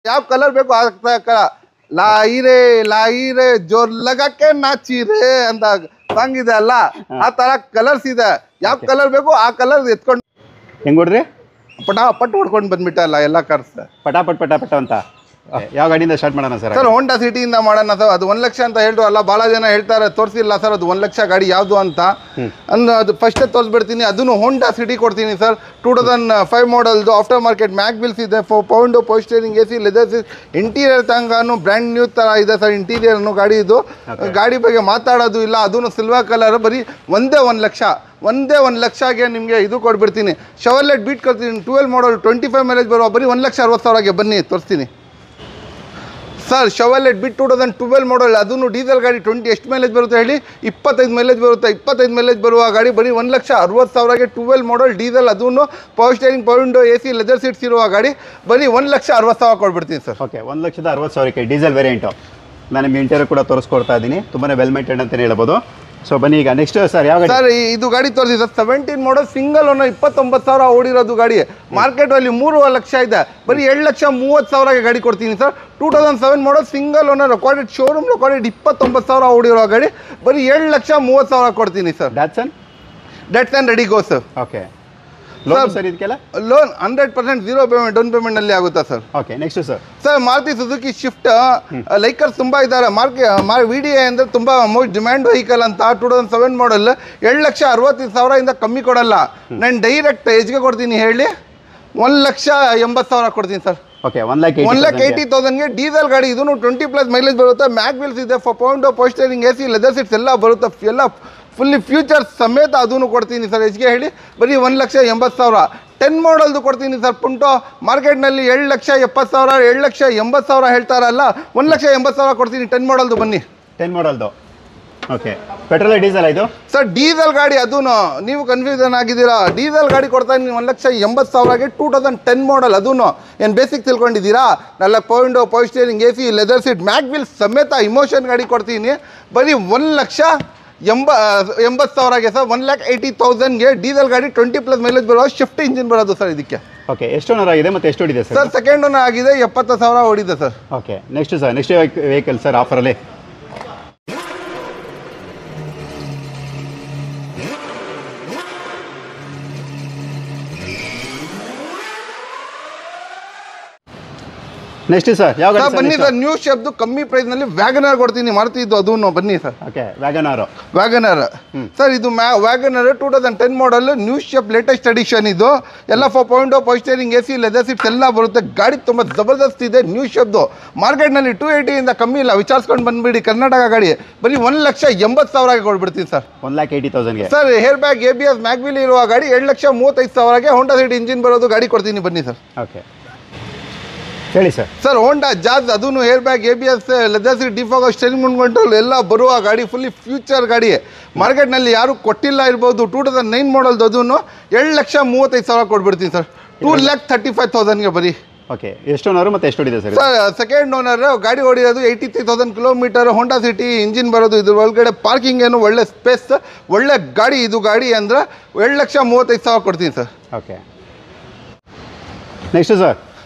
ಯಾವ ಕಲರ್ ಬೇಕು ಆ ಲಾಯಿರೆ ಜೋರ್ ಲಗಕ್ಕೆ ನಾಚಿರೆ ಅಂತ ಸಾಂಗ್ ಇದೆ ಅಲ್ಲ, ಆ ತರ ಕಲರ್ಸ್ ಇದೆ. ಯಾವ ಕಲರ್ ಬೇಕು ಆ ಕಲರ್ ಎತ್ಕೊಂಡು ಹೆಂಗ್ ಹೊಡ್ರಿ ಪಟ್ ಹೊಡ್ಕೊಂಡು ಬಂದ್ಬಿಟ್ಟಲ್ಲ ಎಲ್ಲ ಕಾರ್ಸ್. ಪಟ ಅಂತ. ಯಾವ ಗಾಡಿಯಿಂದ ಸ್ಟಾರ್ಟ್ ಮಾಡೋಣ ಸರ್? ಸರ್ ಹೋಂಡಾ ಸಿಟಿಯಿಂದ ಮಾಡೋಣ ಸರ್. ಅದು 1 ಲಕ್ಷ ಅಂತ ಹೇಳ್ರು ಅಲ್ಲ, ಭಾಳ ಜನ ಹೇಳ್ತಾರೆ ತೋರಿಸಿಲ್ಲ ಸರ್ ಅದು 1 ಲಕ್ಷ ಗಾಡಿ ಯಾವುದು ಅಂತ. ಅದು ಫಸ್ಟೇ ತೋರಿಸ್ಬಿಡ್ತೀನಿ. ಅದನ್ನು ಹೋಂಡಾ ಸಿಟಿ ಕೊಡ್ತೀನಿ ಸರ್. 2005 ಮಾಡಲ್ದು ಆಫ್ಟರ್ ಮಾರ್ಕೆಟ್ ಮ್ಯಾಕ್ ಬಿಲ್ಸ್ ಇದೆ, 4 pound power steering, AC, leather seat, interior ತಂಗಾನು ಬ್ರ್ಯಾಂಡ್ ನ್ಯೂ ಥರ ಇದೆ ಸರ್ ಇಂಟೀರಿಯರ್ನು ಗಾಡಿ. ಇದು ಗಾಡಿ ಬಗ್ಗೆ ಮಾತಾಡೋದು ಇಲ್ಲ. ಅದನ್ನು ಸಿಲ್ವರ್ ಕಲರ್, ಬರೀ ಒಂದೇ 1 ಲಕ್ಷ. ಒಂದೇ 1 ಲಕ್ಷಗೆ ನಿಮಗೆ ಇದು ಕೊಟ್ಬಿಡ್ತೀನಿ. ಶವರ್ಲೆಟ್ ಬೀಟ್ ಕೊಡ್ತೀನಿ 12 ಮಾಡಲ್ 25 ಮೈಲೇಜ್ ಬರುವ, ಬರೀ 1,60,000ಗೆ ಬನ್ನಿ ತೋರಿಸ್ತೀನಿ ಸರ್. ಶವರ್ಲೆಟ್ ಬಿಟ್ 2012 ಮಾಡಲ್, ಅದನ್ನು ಡೀಸೆಲ್ ಗಾಡಿ. 20 ಎಷ್ಟು ಮೈಲೇಜ್ ಬರುತ್ತೆ ಹೇಳಿ? 25 ಮೈಲೇಜ್ ಬರುತ್ತೆ. 25 ಮೈಲೇಜ್ ಬರುವ ಗಾಡಿ ಬರೀ 1,60,000ಗೆ 12 ಮಾಡಲ್ ಡೀಸೆಲ್, ಅದನ್ನು power steering, power window, AC, leather seats ಇರುವ ಗಾಡಿ ಬರೀ 1,60,000 ಕೊಟ್ಬಿಡ್ತೀನಿ ಸರ್. ಓಕೆ, 1,60,000ಕ್ಕೆ ಡೀಸೆಲ್ ವೇರಿಯಂಟು. ನಾನು ನಿಮಗೆ ಇಂಟೀರಿಯರ್ ಕೂಡ ತೋರಿಸ್ಕೊಡ್ತಾ ಇದ್ದೀನಿ. ತುಂಬಾ ವೆಲ್ ಮೇಂಟೈನ್ ಅಂತಲೇ ಹೇಳ್ಬೋದು. ಸೊ ಬನ್ನಿ ಈಗ ನೆಕ್ಸ್ಟ್ ಸರ್ ಯಾವ ಗಾಡಿ? ಸರ್ ಇದು ಗಾಡಿ ತೋರಿಸಿ ಸರ್. 17 ಮಾಡಲ್ ಸಿಂಗಲ್ ಓನರ್, 29,000 ಓಡಿರೋದು ಗಾಡಿ. ಮಾರ್ಕೆಟಲ್ಲಿ 3 ಲಕ್ಷ ಇದೆ, ಬರೀ 7,30,000ಗೆ ಗಾಡಿ ಕೊಡ್ತೀನಿ sir. 2007 model single owner, recorded showroom recorded, 29,000 ಓಡಿರೋ ಗಾಡಿ ಬರೀ 7,30,000 ಕೊಡ್ತೀನಿ sir. Datsun redi go sir. Okay, loan sir ಇದಕ್ಕೆಲ್ಲ? ಲೋನ್ 100% 0 ಪೇಮೆಂಟ್, ಡೌನ್ ಪೇಮೆಂಟಲ್ಲಿ ಆಗುತ್ತಾ sir. Okay, next sir Maruti Suzuki Swift likers ತುಂಬ ಇದ್ದಾರೆ. VDI ಅಂದರೆ ತುಂಬ ಮೋಸ್ಟ್ ಡಿಮ್ಯಾಂಡ್ ವೆಹಿಕಲ್ ಅಂತ. 2007 ಮಾಡಲ್ 7,65,000 ಕಮ್ಮಿ ಕೊಡಲ್ಲ. ನಾನು ಡೈರೆಕ್ಟ್ ಎಜ್ಗೆ ಕೊಡ್ತೀನಿ ಹೇಳಿ 1,80,000 ಕೊಡ್ತೀನಿ ಸರ್. ಓಕೆ, 1,80,000ಗೆ ಡೀಸೆಲ್ ಗಾಡಿ. ಇದನ್ನು 20+ ಮೈಲೇಜ್ ಬರುತ್ತೆ. ಮ್ಯಾಕ್ ವೀಲ್ಸ್ ಇದೆ, 4 pound power steering, AC, leather seats ಎಲ್ಲ ಬರುತ್ತೆ. ಎಲ್ಲ ಫುಲ್ಲಿ ಫ್ಯೂಚರ್ಸ್ ಸಮೇತ ಅದನ್ನು ಕೊಡ್ತೀನಿ ಸರ್. ಎಚ್ಗೆ ಹೇಳಿ ಬರೀ 1,80,000. 10 ಮಾಡಲ್ದು ಕೊಡ್ತೀನಿ ಸರ್. ಪುಂಟೋ ಮಾರ್ಕೆಟ್ನಲ್ಲಿ 7,70,000 7,80,000 ಹೇಳ್ತಾರಲ್ಲ, 1,80,000 ಕೊಡ್ತೀನಿ 10 ಮಾಡಲ್ದು. ಬನ್ನಿ 10 ಮಾಡಲ್ದು. ಓಕೆ, ಪೆಟ್ರೋಲ್ ಡೀಸೆಲ್ ಇದು ಸರ್? ಡೀಸೆಲ್ ಗಾಡಿ. ಅದೂ ನೀವು ಕನ್ಫ್ಯೂಷನ್ ಆಗಿದ್ದೀರಾ. ಡೀಸೆಲ್ ಗಾಡಿ ಕೊಡ್ತಾ ಇದ್ದೀನಿ 1,80,000ಗೆ. 2010 ಮಾಡಲ್. ಅದೂ ಏನು ಬೇಸಿಕ್ ತಿಳ್ಕೊಂಡಿದ್ದೀರಾ? 4 pound power steering, AC, leather seat, mag wheels ಸಮೇತ ಇಮೋಷನ್ ಗಾಡಿ ಕೊಡ್ತೀನಿ ಬರೀ 1,80,000ಗೆ ಸರ್. 1,80,000ಗೆ ಡೀಸೆಲ್ ಗಾಡಿ, 20+ ಮೈಲೇಜ್ ಬರುವ ಶಿಫ್ಟ್ ಇಂಜಿನ್ ಬರೋದು ಸರ್ ಇದಕ್ಕೆ. ಓಕೆ, ಎಷ್ಟು ಓನರ್ ಆಗಿದೆ ಮತ್ತು ಎಷ್ಟು ಓಡಿದೆ ಸರ್? ಸರ್ ಸೆಕೆಂಡ್ ಓನರ್ ಆಗಿದೆ, 70,000 ಓಡಿದೆ ಸರ್. ಓಕೆ, ನೆಕ್ಸ್ಟ್ ವೆಹಿಕಲ್ ಸರ್ ಆಫರಲ್ಲಿ? ನೆಕ್ಸ್ಟ್ ಸರ್ ಯಾವ ಗಾಡಿ? ಬನ್ನಿ ಸರ್, ನ್ಯೂ ಶೇಪ್ದು ಕಮ್ಮಿ ಪ್ರೈಸ್ನಲ್ಲಿ ವ್ಯಾಗನರ್ ಕೊಡ್ತೀನಿ. ಮಾರುತಿ ಇದು ಅದನ್ನು ಬನ್ನಿ ಸರ್. Okay, Wagon R sir. ಇದು Wagon R 2010 model, new shape latest edition. ಇದು ಎಲ್ಲ 4 pound power steering, AC, leather seats ಎಲ್ಲ ಬರುತ್ತೆ. ಗಾಡಿ ತುಂಬ ಜಬರ್ದಸ್ತ್ ಇದೆ. ನ್ಯೂ ಶೇಪ್ದು ಮಾರ್ಕೆಟ್ನಲ್ಲಿ 280 ಕಮ್ಮಿ ಇಲ್ಲ. ವಿಚಾರಿಸ್ಕೊಂಡು ಬಂದ್ಬಿಡಿ. ಕರ್ನಾಟಕ ಗಾಡಿ ಬರೀ 1,80,000ಗೆ ಕೊಡ್ಬಿಡ್ತೀನಿ ಸರ್. 1,80,000ಗೆ sir. Air bag, ABS, mag wheel ಇರುವ ಗಾಡಿ 7,35,000ಗೆ ಹೋಂಡಾ ಸಿಟಿ ಇಂಜಿನ್ ಬರೋದು ಗಾಡಿ ಕೊಡ್ತೀನಿ. ಬನ್ನಿ ಸರ್. ಓಕೆ, ಹೇಳಿ ಸರ್. ಸರ್ ಹೋಂಡಾ ಜಾಜ್, ಅದೂ air bag, ABS, leather seat, defog, steering control ಎಲ್ಲ ಬರುವ ಗಾಡಿ. ಫುಲ್ಲಿ ಫ್ಯೂಚರ್ ಗಾಡಿ. ಮಾರ್ಕೆಟ್ನಲ್ಲಿ ಯಾರು ಕೊಟ್ಟಿಲ್ಲ ಇರ್ಬೋದು. 2009 ಮಾಡಲ್ದು. ಅದೂ 7,35,000 ಕೊಟ್ಬಿಡ್ತೀನಿ ಸರ್. 2,35,000ಗೆ ಬರೀ. ಓಕೆ, ಎಷ್ಟು ಓನರ್ ಮತ್ತು ಎಷ್ಟು ಓಡಿದೆ ಸರ್? Sir second owner. ಗಾಡಿ ಓಡಿರೋದು 83,000 ಕಿಲೋಮೀಟರ್. ಹೋಂಡಾ ಸಿಟಿ ಇಂಜಿನ್ ಬರೋದು. ಇದ್ರ ಒಳಗಡೆ ಪಾರ್ಕಿಂಗ್ ಏನು ಒಳ್ಳೆ ಸ್ಪೇಸ್, ಒಳ್ಳೆ ಗಾಡಿ. ಇದು ಗಾಡಿ ಅಂದರೆ 7,35,000 ಕೊಡ್ತೀನಿ sir. Okay, next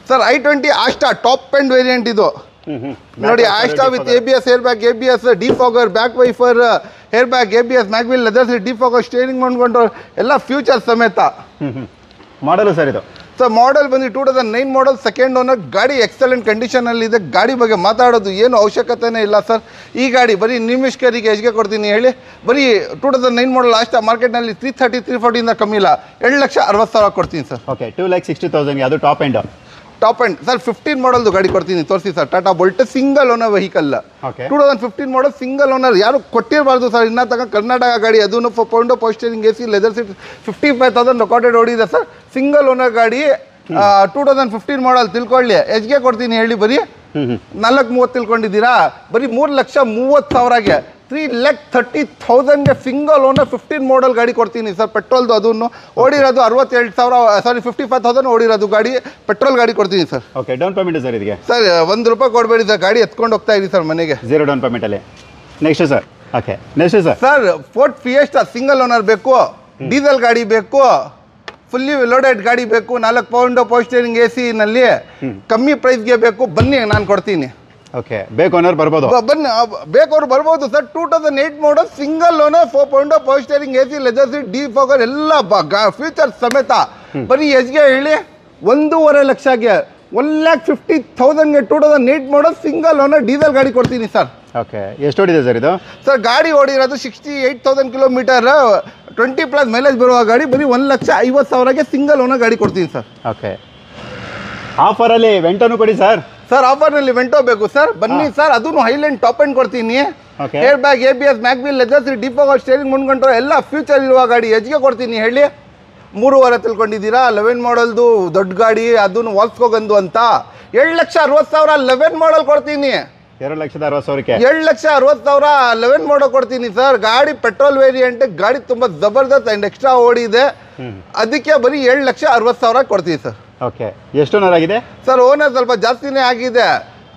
sir I20 Asta top end variant ಇದು. ನೋಡಿ, Asta with ABS, hair bag, ABS, defogger, back wiper, hair bag, ABS, mag wheel, leather seat, defogger, steering control ಎಲ್ಲ ಫ್ಯೂಚರ್ ಸಮೇತ. ಮಾಡಲು ಸರ್ ಇದು? Sir model ಬಂದು 2009 model, second owner. ಗಾಡಿ excellent ಕಂಡೀಷನಲ್ಲಿದೆ. ಗಾಡಿ ಬಗ್ಗೆ ಮಾತಾಡೋದು ಏನು ಅವಶ್ಯಕತೆನೇ ಇಲ್ಲ ಸರ್. ಈ ಗಾಡಿ ಬರೀ ನಿಮಿಷ್ಕರಿಗೆ ಎಷ್ಗೆ ಕೊಡ್ತೀನಿ ಹೇಳಿ? ಬರೀ 2009 ಮಾಡಲ್ ಲಾಸ್ಟ್ ಮಾರ್ಕೆಟ್ನಲ್ಲಿ 330 340 ಕಮ್ಮಿ ಇಲ್ಲ. 7,60,000 ಕೊಡ್ತೀನಿ ಸರ್. ಓಕೆ, 2,60,000ಗೆ ಅದು ಟಾಪ್ ಎಂಡ್ ಸರ್. 15 ಮಾಡಲ್ದು ಗಾಡಿ ಕೊಡ್ತೀನಿ. ತೋರಿಸಿ sir. Tata Bolt single owner vehicle. 2015 model single owner. ಯಾರು ಕೊಟ್ಟಿರಬಾರ್ದು ಸರ್ ಇನ್ನ ತನಕ. ಕರ್ನಾಟಕ ಗಾಡಿ. ಅದೂ 4 pound power steering, AC, leather seat, 55,000 recorded ಓಡಿದೆ ಸರ್. ಸಿಂಗಲ್ ಓನರ್ ಗಾಡಿ. 2015 ಮಾಡಲ್. ತಿಳ್ಕೊಳ್ಳಿ. ಎಷ್ಗೆ ಕೊಡ್ತೀನಿ ಹೇಳಿ? ಬರೀ 4,30,000 ತಿಳ್ಕೊಂಡಿದ್ದೀರಾ? ಬರೀ 3,30,000ಗೆ 3,30,000ಗೆ ಸಿಂಗಲ್ ಓನರ್ 15 ಮಾಡಲ್ ಗಾಡಿ ಕೊಡ್ತೀನಿ ಸರ್. ಪೆಟ್ರೋಲ್ದು. ಅದನ್ನು ಓಡಿರೋದು 55,000 ಓಡಿರೋದು ಗಾಡಿ. ಪೆಟ್ರೋಲ್ ಗಾಡಿ ಕೊಡ್ತೀನಿ sir. Okay, down payment sir ಇದಕ್ಕೆ? ಸರ್ ₹1 ಕೊಡಬೇಡಿ ಸರ್. ಗಾಡಿ ಎತ್ಕೊಂಡು ಹೋಗ್ತಾ ಇರಿ ಸರ್ ಮನೆಗೆ. 0 ಡೌನ್ ಪೇಮೆಂಟಲ್ಲಿ. Next sir? Okay, next sir. Ford Fiesta single owner ಬೇಕು. ಡೀಸೆಲ್ ಗಾಡಿ ಬೇಕು. ಫುಲ್ಲಿ ಲೋಡೆಡ್ ಗಾಡಿ ಬೇಕು, 4 ಪವರ್ ಸ್ಟೇರಿಂಗ್ AC ನಲ್ಲಿ ಕಮ್ಮಿ ಪ್ರೈಸ್ಗೆ ಬೇಕು, ಬನ್ನಿ ನಾನು ಕೊಡ್ತೀನಿ. ಓಕೆ, ಬೇಕು ಅನ್ನೋರು ಬರ್ಬೋದು. ಬನ್ನಿ, ಬೇಕವ್ರು ಬರ್ಬೋದು ಸರ್. 2008 ಮಾಡಲ್ single owner, 4 power steering AC, leather seat, defogger ಎಲ್ಲ ಫೀಚರ್ಸ್ ಸಮೇತ. ಬರೀ ಎಷ್ಗೆ ಹೇಳಿ 1.5 ಲಕ್ಷಗೆ 1,50,000ಗೆ 2008 ಮಾಡಲ್ ಸಿಂಗಲ್ ಓನರ್ ಡೀಸೆಲ್ ಗಾಡಿ ಕೊಡ್ತೀನಿ ಸರ್. ಓಕೆ, ಎಷ್ಟು ಓಡಿದೆ ಸರ್ ಇದು? ಸರ್ ಗಾಡಿ ಓಡಿರೋದು 68,000 ಕಿಲೋಮೀಟರ್, 20+ ಮೈಲೇಜ್ ಬರುವ ಗಾಡಿ. ಬರೀ 1,50,000ಗೆ ಸಿಂಗಲ್ ಓನರ್ ಗಾಡಿ ಕೊಡ್ತೀನಿ ಸರ್. ಓಕೆ, ಆಫರಲ್ಲಿ ವೆಂಟೋನು ಕೊಡಿ ಸರ್. ಸರ್ ಆಫರ್ನಲ್ಲಿ ವೆಂಟೋ ಬೇಕು ಸರ್, ಬನ್ನಿ ಸರ್. ಅದನ್ನು ಹೈಲ್ಯಾಂಡ್ ಟಾಪ್ ಎಂಡ್ ಕೊಡ್ತೀನಿ. Okay, air bag, ABS, mag wheel, leather seat, defogger, steering ಮುಂದ್ಕೊಂಡ್ರೆ ಎಲ್ಲ ಫ್ಯೂಚರ್ ಇರುವ ಗಾಡಿ ಎಜ್ಗೆ ಕೊಡ್ತೀನಿ ಹೇಳಿ. 3.5 ತಿಳ್ಕೊಂಡಿದ್ದೀರಾ? 11 ಮಾಡಲ್ದು ದೊಡ್ಡ ಗಾಡಿ, ಅದನ್ನು ವಾಲ್ಸ್ಕೋಗಂದು ಅಂತ 7,60,000 11 ಮಾಡಲ್ ಕೊಡ್ತೀನಿ. 2,60,000ಕ್ಕೆ 7,60,000 11 ಮಾಡಲ್ ಕೊಡ್ತೀನಿ ಸರ್. ಗಾಡಿ ಪೆಟ್ರೋಲ್ ವೇರಿಯಂಟ್, ಗಾಡಿ ತುಂಬ ಜಬರ್ದಸ್ತ್ ಆ್ಯಂಡ್ ಎಕ್ಸ್ಟ್ರಾ ಓಡಿದೆ. ಅದಕ್ಕೆ ಬರೀ 7,60,000 ಕೊಡ್ತೀನಿ ಸರ್. ಓಕೆ, ಎಷ್ಟು ಓನರ್ ಆಗಿದೆ ಸರ್? ಓನರ್ ಸ್ವಲ್ಪ ಜಾಸ್ತಿನೇ ಆಗಿದೆ,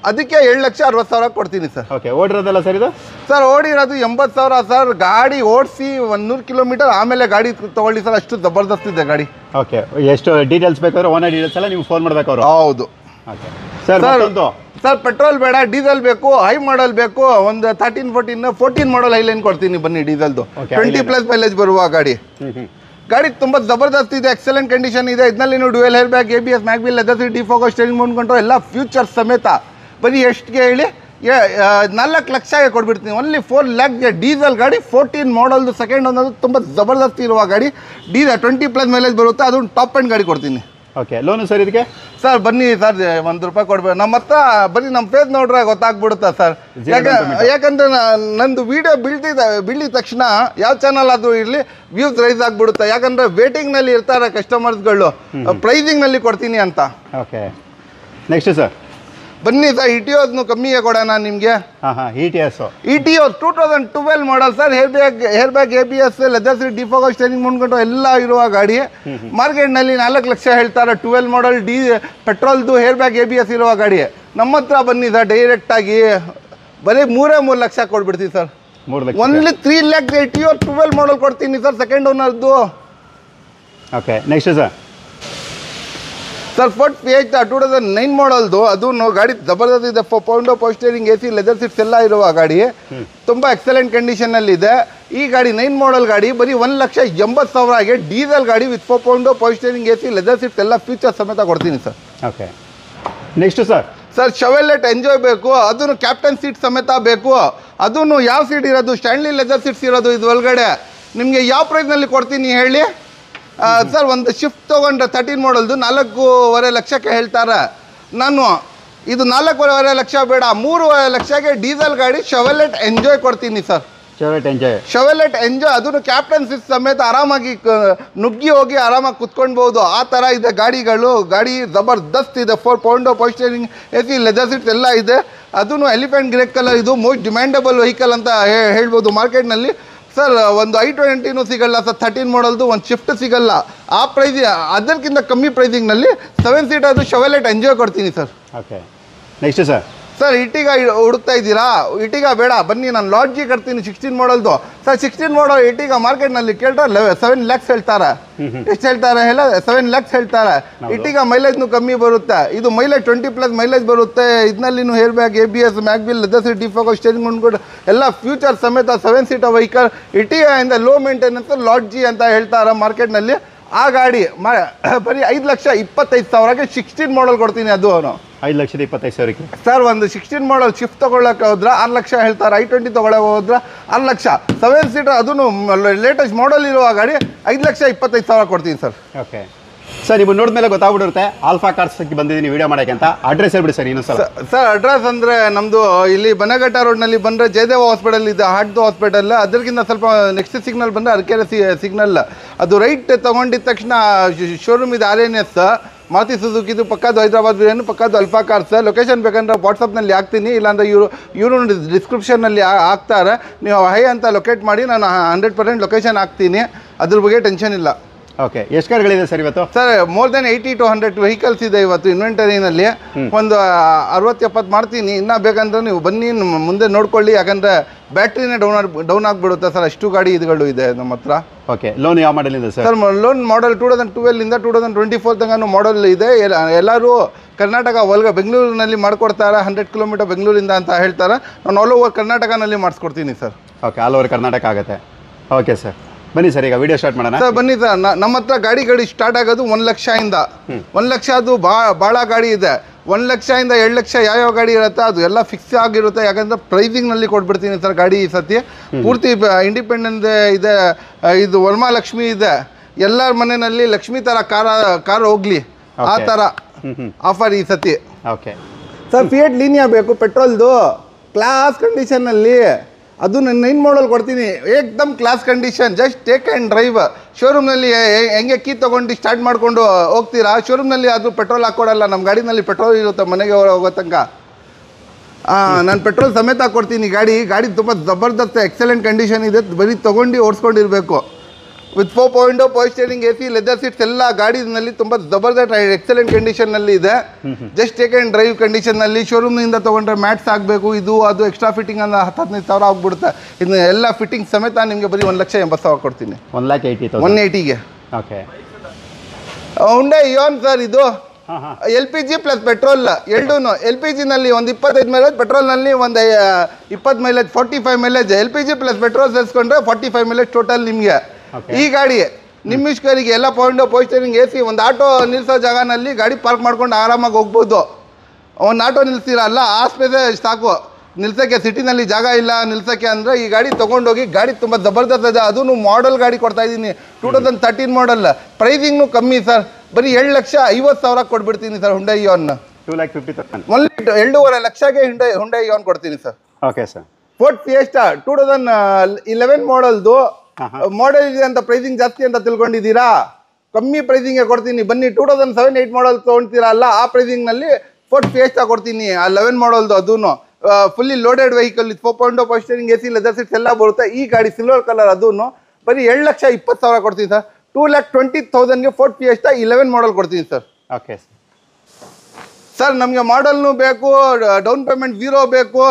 ಅದಕ್ಕೆ 7,60,000 ಕೊಡ್ತೀನಿ ಸರ್. ಓಕೆ, ಓಡಿರೋದಲ್ಲ ಸರ್ ಇದು? ಸರ್ ಓಡಿರೋದು 80,000 ಸರ್. ಗಾಡಿ ಓಡಿಸಿ 100 ಕಿಲೋಮೀಟರ್ ಆಮೇಲೆ ಗಾಡಿ ತಗೊಳ್ಳಿ ಸರ್, ಅಷ್ಟು ಜಬರ್ದಸ್ತ್ ಇದೆ ಗಾಡಿ. ಓಕೆ, ಎಷ್ಟು ಡೀಟೇಲ್ಸ್ ಬೇಕಾದ್ರೆ ಓನರ್ ಡೀಟೇಲ್ಸ್ ಎಲ್ಲ ನೀವು ಫೋನ್ ಮಾಡ್ಬೇಕು ಅವರು? ಹೌದು. ಓಕೆ ಸರ್, ಸರ್ ಪೆಟ್ರೋಲ್ ಬೇಡ, ಡೀಸೆಲ್ ಬೇಕು, ಹೈ ಮಾಡಲ್ ಬೇಕು. ಒಂದು 14 ಮಾಡಲ್ ಹೈಲೈನ್ ಕೊಡ್ತೀನಿ ಬನ್ನಿ, ಡೀಸೆಲ್ದು 20+ ಮೈಲೇಜ್ ಬರುವ ಗಾಡಿ. ಗಾಡಿ ತುಂಬ ಜಬರ್ದಸ್ತ್ ಇದೆ, ಎಕ್ಸಲೆಂಟ್ ಕಂಡೀಷನ್ ಇದೆ. ಇದರಲ್ಲಿ ನೀವು dual air bag, ABS, mag wheel, leather seat, defogger, steering ಮುಂದ್ಕೊಂಡ್ರೆ ಎಲ್ಲ ಫ್ಯೂಚರ್ಸ್ ಸಮೇತ. ಬರೀ ಎಷ್ಟಿಗೆ ಹೇಳಿ? 4 ಲಕ್ಷಗೆ ಕೊಟ್ಬಿಡ್ತೀನಿ. ಓನ್ಲಿ 4 ಲ್ಯಾಕ್ಗೆ ಡೀಸೆಲ್ ಗಾಡಿ, 14 ಮಾಡಲ್ದು ಸೆಕೆಂಡ್ ಓನರ್, ತುಂಬ ಜಬರ್ದಸ್ತ್ ಇರುವ ಗಾಡಿ. 20+ ಮೈಲೇಜ್ ಬರುತ್ತೆ, ಅದೊಂದು ಟಾಪ್ ಎಂಡ್ ಗಾಡಿ ಕೊಡ್ತೀನಿ. ಓಕೆ, ಲೋನು ಸರ್ ಇದಕ್ಕೆ? ಸರ್ ಬನ್ನಿ ಸರ್, ₹1 ಕೊಡ್ಬೇಕು ನಮ್ಮ ಹತ್ರ. ಬರೀ ನಮ್ಮ ಫೇಸ್ ನೋಡ್ರೆ ಗೊತ್ತಾಗ್ಬಿಡುತ್ತಾ ಸರ್. ಯಾಕಂದ್ರೆ ನಂದು ವಿಡಿಯೋ ಬೀಳಿದ ತಕ್ಷಣ ಯಾವ ಚಾನಲ್ ಆದರೂ ಇರಲಿ ವ್ಯೂಸ್ ರೈಸ್ ಆಗಿಬಿಡುತ್ತೆ. ಯಾಕಂದರೆ ವೇಟಿಂಗ್ನಲ್ಲಿ ಇರ್ತಾರೆ ಕಸ್ಟಮರ್ಸ್ಗಳು, ಪ್ರೈಸಿಂಗ್ನಲ್ಲಿ ಕೊಡ್ತೀನಿ ಅಂತ. ಓಕೆ, ನೆಕ್ಸ್ಟ್ ಸರ್ ಬನ್ನಿ ಸರ್. ಇಟಿಯೋಸ್ನು ಕಮ್ಮಿಗೆ ಕೊಡೋಣ ನಿಮಗೆ. Etios 2012 model sir. Air bag, ABS, leather seat, defogger, steering ಮುಂದ್ಕೊಂಡು ಎಲ್ಲ ಇರುವ ಗಾಡಿ. ಮಾರ್ಕೆಟ್ನಲ್ಲಿ 4 ಲಕ್ಷ ಹೇಳ್ತಾರೆ. 12 ಮಾಡಲ್ ಪೆಟ್ರೋಲ್ದು ಏರ್ ಬ್ಯಾಗ್, ABS ಇರುವ ಗಾಡಿ. ನಮ್ಮ ಹತ್ರ ಬನ್ನಿ ಸರ್, ಡೈರೆಕ್ಟಾಗಿ ಬರೀ 3 ಲಕ್ಷ ಕೊಟ್ಬಿಡ್ತೀವಿ sir. 3 lakh only 3 lakh 12 model ಕೊಡ್ತೀನಿ ಸರ್, ಸೆಕೆಂಡ್ ಓನರ್ದು. Okay, next sir Ford Fiesta 2009 ಮಾಡಲ್ದು, ಅದು ಗಾಡಿ ಜಬರ್ದಸ್ತ್ ಇದೆ. 4 power steering AC, leather seats ಎಲ್ಲ ಇರುವ ಗಾಡಿ, ತುಂಬ ಎಕ್ಸಲೆಂಟ್ ಕಂಡೀಷನ್ನಲ್ಲಿದೆ. ಈ ಗಾಡಿ 9 ಮಾಡಲ್ ಗಾಡಿ, ಬರೀ 1,80,000ಗೆ ಡೀಸೆಲ್ ಗಾಡಿ with 4 power steering AC, leather seats ಎಲ್ಲ ಫೀಚರ್ಸ್ ಸಮೇತ ಕೊಡ್ತೀನಿ sir. Okay, next sir Chevrolet enjoy ಬೇಕು, ಅದನ್ನು ಕ್ಯಾಪ್ಟನ್ ಸೀಟ್ ಸಮೇತ ಬೇಕು. ಅದನ್ನು ಯಾವ ಸೀಟ್ ಇರೋದು? ಸ್ಟ್ಯಾನ್ಲಿ ಲೆದರ್ ಸೀಟ್ಸ್ ಇರೋದು ಇದು ಒಳಗಡೆ. ನಿಮಗೆ ಯಾವ ಪ್ರೈಸ್ನಲ್ಲಿ ಕೊಡ್ತೀನಿ ಹೇಳಿ? ಸರ್ ಒಂದು ಶಿಫ್ಟ್ ತೊಗೊಂಡ್ರೆ 13 ಮಾಡಲ್ದು 4.5 ಲಕ್ಷಕ್ಕೆ ಹೇಳ್ತಾರೆ. ನಾನು ಇದು 4.5 ಲಕ್ಷ ಬೇಡ, 3.5 ಲಕ್ಷಕ್ಕೆ ಡೀಸೆಲ್ ಗಾಡಿ ಶೆವರ್ಲೆಟ್ ಎಂಜಾಯ್ ಕೊಡ್ತೀನಿ ಸರ್. ಶೆವರ್ಲೆಟ್ ಎಂಜಾಯ್, ಅದನ್ನು ಕ್ಯಾಪ್ಟನ್ ಸೀಟ್ ಸಮೇತ ಆರಾಮಾಗಿ ನುಗ್ಗಿ ಹೋಗಿ ಆರಾಮಾಗಿ ಕುತ್ಕೊಳ್ಬೋದು. ಆ ಥರ ಇದೆ ಗಾಡಿಗಳು. ಗಾಡಿ ಜಬರ್ದಸ್ತ್ ಇದೆ. 4 power steering AC, leather seats ಎಲ್ಲ ಇದೆ. ಅದನ್ನು ಎಲಿಫೆಂಟ್ ಗ್ರೇ ಕಲರ್, ಇದು ಮೋಸ್ಟ್ ಡಿಮ್ಯಾಂಡಬಲ್ ವೆಹಿಕಲ್ ಅಂತ ಹೇಳ್ಬೋದು ಮಾರ್ಕೆಟ್ನಲ್ಲಿ. ಸರ್ ಒಂದು i20 ಸಿಗಲ್ಲ ಸರ್, 13 ಮಾಡಲ್ದು ಒಂದು ಶಿಫ್ಟ್ ಸಿಗಲ್ಲ. ಆ ಪ್ರೈಸ್ ಅದಕ್ಕಿಂತ ಕಮ್ಮಿ ಪ್ರೈಸಿಂಗ್ನಲ್ಲಿ 7 ಸೀಟರ್ದು ಶೆವರ್ಲೆಟ್ ಎಂಜಾಯ್ ಕೊಡ್ತೀನಿ ಸರ್. ಓಕೆ, ನೆಕ್ಸ್ಟ್ ಸರ್ ಇಟಿಗ ಹುಡುಕ್ತಾ ಇದ್ದೀರಾ? ಇಟಿಗ ಬೇಡ, ಬನ್ನಿ ನಾನು ಲಾಡ್ಜಿ ಕಟ್ತೀನಿ 16 ಮಾಡಲ್ದು ಸರ್. 16 ಮಾಡಲ್ ಇಟಿಗ ಮಾರ್ಕೆಟ್ನಲ್ಲಿ ಕೇಳ್ತಾರೆ 7 ಲ್ಯಾಕ್ಸ್ ಹೇಳ್ತಾರೆ. ಎಷ್ಟು ಹೇಳ್ತಾರೆ ಹೇಳ? 7 ಲ್ಯಾಕ್ಸ್ ಹೇಳ್ತಾರೆ. ಇಟಿಗ ಮೈಲೇಜ್ನು ಕಮ್ಮಿ ಬರುತ್ತೆ. ಇದು ಮೈಲೇಜ್ 20+ ಮೈಲೇಜ್ ಬರುತ್ತೆ. ಇದರಲ್ಲಿ air bag, ABS, mag wheel, leather seat, defogger, steering ಮುಂದ್ಕೊಂಡು ಎಲ್ಲ ಫ್ಯೂಚರ್ ಸಮೇತ 7 ಸೀಟರ್ ವೆಹಿಕಲ್. ಇಟಿಗ ಇಂದ ಲೋ ಮೇಂಟೆನೆನ್ಸ್ ಲಾಡ್ಜಿ ಅಂತ ಹೇಳ್ತಾರೆ ಮಾರ್ಕೆಟ್ನಲ್ಲಿ. ಆ ಗಾಡಿ ಬರೀ 5,25,000ಗೆ 16 ಮಾಡಲ್ ಕೊಡ್ತೀನಿ. ಅದು 5,25,000ಕ್ಕೆ ಸರ್. ಒಂದು 16 ಮಾಡಲ್ ಶಿಫ್ಟ್ ತೊಗೊಳಕ್ಕೆ ಹೋದ್ರೆ 6 ಲಕ್ಷ ಹೇಳ್ತಾರೆ. i20 ತೊಗೊಳಕ್ಕೆ ಹೋದ್ರೆ 6 ಲಕ್ಷ. 7 ಸೀಟರ್ ಅದನ್ನು ಲೇಟೆಸ್ಟ್ ಮಾಡಲ್ ಇರುವ ಗಾಡಿ 5,25,000 ಕೊಡ್ತೀನಿ ಸರ್. ಓಕೆ ಸರ್, ನೀವು ನೋಡಿದ್ಮೇಲೆ ಗೊತ್ತಾಗ್ಬಿಡುತ್ತೆ ಆಲ್ಫಾ ಕಾರ್ಸ್ಗೆ ಬಂದಿದ್ದೀನಿ ವಿಡಿಯೋ ಮಾಡೋಕ್ಕೆ ಅಂತ. ಅಡ್ರೆಸ್ ಹೇಳ್ಬಿಡಿ ಸರ್ ಇನ್ನೊಂದು ಸರ್. ಅಡ್ರೆಸ್ ಅಂದರೆ ನಮ್ಮದು ಇಲ್ಲಿ ಬನಘಟ್ಟ ರೋಡ್ನಲ್ಲಿ ಬಂದರೆ ಜಯದೇವ ಹಾಸ್ಪಿಟಲ್ ಇದೆ, ಹಾರ್ಟ್ದು ಹಾಸ್ಪಿಟಲ್. ಅದಕ್ಕಿಂತ ಸ್ವಲ್ಪ ನೆಕ್ಸ್ಟ್ ಸಿಗ್ನಲ್ ಬಂದರೆ ಅರಕೆರೆ ಸಿಗ್ನಲ್. ಅದು ರೈಟ್ ತೊಗೊಂಡಿದ್ದ ತಕ್ಷಣ ಶೋರೂಮ್ ಇದೆ RNS ಮಾರುತಿ ಸುಜುಕಿದು. ಪಕ್ಕದ್ದು ಹೈದರಾಬಾದ್ ಬಿರಿಯಾನಿ, ಪಕ್ಕದ್ದು ಅಲ್ಫಾ ಕಾರ್ಸ್. ಲೊಕೇಶನ್ ಬೇಕಂದ್ರೆ ವಾಟ್ಸಪ್ನಲ್ಲಿ ಹಾಕ್ತೀನಿ, ಇಲ್ಲಾಂದರೆ ಇವರು ಡಿಸ್ಕ್ರಿಪ್ಷನ್ನಲ್ಲಿ ಹಾಕ್ತಾರೆ. ನೀವು ಹೈ ಅಂತ ಲೊಕೇಟ್ ಮಾಡಿ, ನಾನು 100% ಲೊಕೇಶನ್ ಹಾಕ್ತೀನಿ. ಅದ್ರ ಬಗ್ಗೆ ಟೆನ್ಷನ್ ಇಲ್ಲ. ಓಕೆ ಎಷ್ಟು ಕಾರ್ಗಳಿದೆ ಸರ್ ಇವತ್ತು? Sir more than 80 to 100 vehicles ಇದೆ ಇವತ್ತು ಇನ್ವೆಂಟರಿನಲ್ಲಿ. ಒಂದು 60-70 ಮಾಡ್ತೀನಿ. ಇನ್ನೂ ಬೇಕಂದ್ರೆ ನೀವು ಬನ್ನಿ ಮುಂದೆ ನೋಡ್ಕೊಳ್ಳಿ, ಯಾಕಂದರೆ ಬ್ಯಾಟ್ರಿನೇ ಡೌನ್ ಆಗಿಬಿಡುತ್ತೆ ಸರ್, ಅಷ್ಟು ಗಾಡಿ ಇದುಗಳು ಇದೆ ನಮ್ಮ ಹತ್ರ. ಓಕೆ, ಲೋನ್ ಯಾವ ಮಾಡಲಿದೆ ಸರ್? ಸರ್ ಲೋನ್ ಮಾಡೆಲ್ 2012 ಇಂದ 2024 ತನಕ ಮಾಡೆಲ್ ಇದೆ. ಎಲ್ಲರೂ ಕರ್ನಾಟಕ ಬೆಂಗಳೂರಿನಲ್ಲಿ ಮಾಡ್ಕೊಡ್ತಾರೆ. 100 ಕಿಲೋಮೀಟರ್ ಬೆಂಗಳೂರಿಂದ ಅಂತ ಹೇಳ್ತಾರೆ. ನಾನು ಆಲ್ ಓವರ್ ಕರ್ನಾಟಕನಲ್ಲಿ ಮಾಡಿಸ್ಕೊಡ್ತೀನಿ sir. Okay, all over Karnataka ಆಗುತ್ತೆ. ಓಕೆ ಸರ್, ಬನ್ನಿ ಸರ್, ಈಗ ವಿಡಿಯೋ ಸ್ಟಾರ್ಟ್ ಮಾಡೋಣ. ಸರ್ ಬನ್ನಿ ಸರ್, ನಮ್ಮ ಹತ್ರ ಗಾಡಿ ಸ್ಟಾರ್ಟ್ ಆಗೋದು 1 ಲಕ್ಷದಿಂದ. 1 ಲಕ್ಷ ಅದು ಭಾಳ ಗಾಡಿ ಇದೆ. 1 ಲಕ್ಷದಿಂದ 2 ಲಕ್ಷ ಯಾವ ಗಾಡಿ ಇರುತ್ತೆ ಅದು ಎಲ್ಲ ಫಿಕ್ಸ್ ಆಗಿರುತ್ತೆ. ಯಾಕಂದರೆ ಪ್ರೈಸಿಂಗ್ನಲ್ಲಿ ಕೊಟ್ಬಿಡ್ತೀನಿ ಸರ್ ಗಾಡಿ. ಈ ಸತಿ ಪೂರ್ತಿ ಇಂಡಿಪೆಂಡೆಂಟ್ ಇದೆ. ಇದು ವರಮಹಾಲಕ್ಷ್ಮಿ ಇದೆ. ಎಲ್ಲರ ಮನೆಯಲ್ಲಿ ಲಕ್ಷ್ಮಿ ಥರ ಕಾರ್ ಹೋಗ್ಲಿ ಆ ಥರ ಆಫರ್ ಈ ಸತಿ. ಓಕೆ ಸರ್, ಫಿಯಟ್ ಲೀನಿಯಾ ಬೇಕು ಪೆಟ್ರೋಲ್ದು ಕ್ಲಾಸ್ ಕಂಡೀಷನ್ನಲ್ಲಿ. ಅದು ನಾನು 9 ಮಾಡಲ್ ಕೊಡ್ತೀನಿ, ಏಕ್ದಮ್ class condition. Just take and drive. ಶೋರೂಮ್ನಲ್ಲಿ ಹೆಂಗೆ ಕೀ ತೊಗೊಂಡು ಸ್ಟಾರ್ಟ್ ಮಾಡಿಕೊಂಡು ಹೋಗ್ತೀರಾ, ಶೋರೂಮ್ನಲ್ಲಿ ಅದು ಪೆಟ್ರೋಲ್ ಹಾಕ್ಕೊಡಲ್ಲ. ನಮ್ಮ ಗಾಡಿನಲ್ಲಿ ಪೆಟ್ರೋಲ್ ಇರುತ್ತೆ ಮನೆಗೆ ಹೋಗೋ ತನಕ. ನಾನು ಪೆಟ್ರೋಲ್ ಸಮೇತ ಹಾಕ್ಕೊಡ್ತೀನಿ. ಗಾಡಿ ತುಂಬ ಜಬರ್ದಸ್ತ್ ಎಕ್ಸಲೆಂಟ್ ಕಂಡೀಷನ್ ಇದೆ. ಬರೀ ತೊಗೊಂಡು ಓಡಿಸ್ಕೊಂಡಿರಬೇಕು. With 4.0 power steering, AC, leather seats ಎಲ್ಲ ಗಾಡಿನಲ್ಲಿ ತುಂಬ ಜಬರ್ದಸ್ತ್ ಎಕ್ಸಲೆಂಟ್ ಕಂಡೀಷನ್ನಲ್ಲಿ ಇದೆ. ಜಸ್ಟ್ ಟೇಕ್ ಆ್ಯಂಡ್ ಡ್ರೈವ್ ಕಂಡೀಷನ್ನಲ್ಲಿ. ಶೋರೂಮ್ನಿಂದ ತೊಗೊಂಡ್ರೆ ಮ್ಯಾಟ್ಸ್ ಆಗಬೇಕು, ಇದು ಅದು ಎಕ್ಸ್ಟ್ರಾ ಫಿಟ್ಟಿಂಗ್ ಅಂದ್ರೆ 10-15 ಸಾವಿರ ಆಗ್ಬಿಡುತ್ತೆ. ಇನ್ನು ಎಲ್ಲ ಫಿಟ್ಟಿಂಗ್ ಸಮೇತ ನಿಮಗೆ ಬರೀ 1,80,000 ಕೊಡ್ತೀನಿ. 1,80,000. Okay, Hyundai Eon sir. ಇದು LPG ಪ್ಲಸ್ ಪೆಟ್ರೋಲ್ ಎರಡೂ. LPGನಲ್ಲಿ ಒಂದು 25 ಮೈಲೇಜ್, ಪೆಟ್ರೋಲ್ನಲ್ಲಿ ಒಂದು 20 mileage, 45 mileage. LPG plus petrol ಸೇರಿಸ್ಕೊಂಡ್ರೆ 45 ಮೈಲೇಜ್ ಟೋಟಲ್ ನಿಮಗೆ. ಈ ಗಾಡಿ ನಿಮ್ಮ ಇಷ್ಟರಿಗೆ ಎಲ್ಲ 4.0 ಪವರ್ ಸ್ಟೇರಿಂಗ್, AC. ಒಂದು ಆಟೋ ನಿಲ್ಲಿಸೋ ಜಾಗನಲ್ಲಿ ಗಾಡಿ ಪಾರ್ಕ್ ಮಾಡ್ಕೊಂಡು ಆರಾಮಾಗಿ ಹೋಗ್ಬೋದು. ಒಂದು ಆಟೋ ನಿಲ್ಸಿರಲ್ಲ, ಆ ಸ್ಪೇಸೇ ಸಾಕು ನಿಲ್ಸೋಕ್ಕೆ. ಸಿಟಿನಲ್ಲಿ ಜಾಗ ಇಲ್ಲ ನಿಲ್ಸೋಕ್ಕೆ ಅಂದರೆ ಈ ಗಾಡಿ ತೊಗೊಂಡೋಗಿ. ಗಾಡಿ ತುಂಬ ಜಬರ್ದಸ್ತ್ ಇದೆ. ಅದೂ ಮಾಡೆಲ್ ಗಾಡಿ ಕೊಡ್ತಾಯಿದ್ದೀನಿ, 2013 ಮಾಡಲ್. ಪ್ರೈಸಿಂಗ್ನು ಕಮ್ಮಿ ಸರ್, ಬರೀ 7,50,000 ಕೊಟ್ಬಿಡ್ತೀನಿ ಸರ್. Hyundai Eon 2,50,000. 2.5 ಲಕ್ಷಗೆ ಹುಂಡೈ ಇಯಾನ್ ಕೊಡ್ತೀನಿ sir. Okay sir. Ford Fiesta 2011 ಮಾಡಲ್ದು ಮಾಡೆಲ್ ಇದೆ ಅಂತ ಪ್ರೈಸಿಂಗ್ ಜಾಸ್ತಿ ಅಂತ ತಿಳ್ಕೊಂಡಿದ್ದೀರಾ? ಕಮ್ಮಿ ಪ್ರೈಸಿಂಗ್ಗೆ ಕೊಡ್ತೀನಿ ಬನ್ನಿ. 2007-8 ಮಾಡಲ್ ತೊಗೊಳ್ತೀರಲ್ಲ, ಆ ಪ್ರೈಸಿಂಗ್ನಲ್ಲಿ ಫೋರ್ಡ್ ಫಿಯೆಸ್ಟಾ ಕೊಡ್ತೀನಿ. 11 ಮಾಡಲ್ದು ಅದೂ fully loaded vehicle. 4.0 power steering, AC, leather seats ಎಲ್ಲ ಬರುತ್ತೆ. ಈ ಗಾಡಿ ಸಿಲ್ವರ್ ಕಲರ್, ಅದೂ ಬರೀ 7,20,000 ಕೊಡ್ತೀನಿ ಸರ್. 2,20,000ಗೆ ಫೋರ್ಡ್ ಫಿಯೆಸ್ಟಾ 11 ಮಾಡಲ್ ಕೊಡ್ತೀನಿ ಸರ್. ಓಕೆ ಸರ್, ನಮಗೆ ಮಾಡಲ್ನು ಬೇಕು, ಡೌನ್ ಪೇಮೆಂಟ್ 0 ಬೇಕು,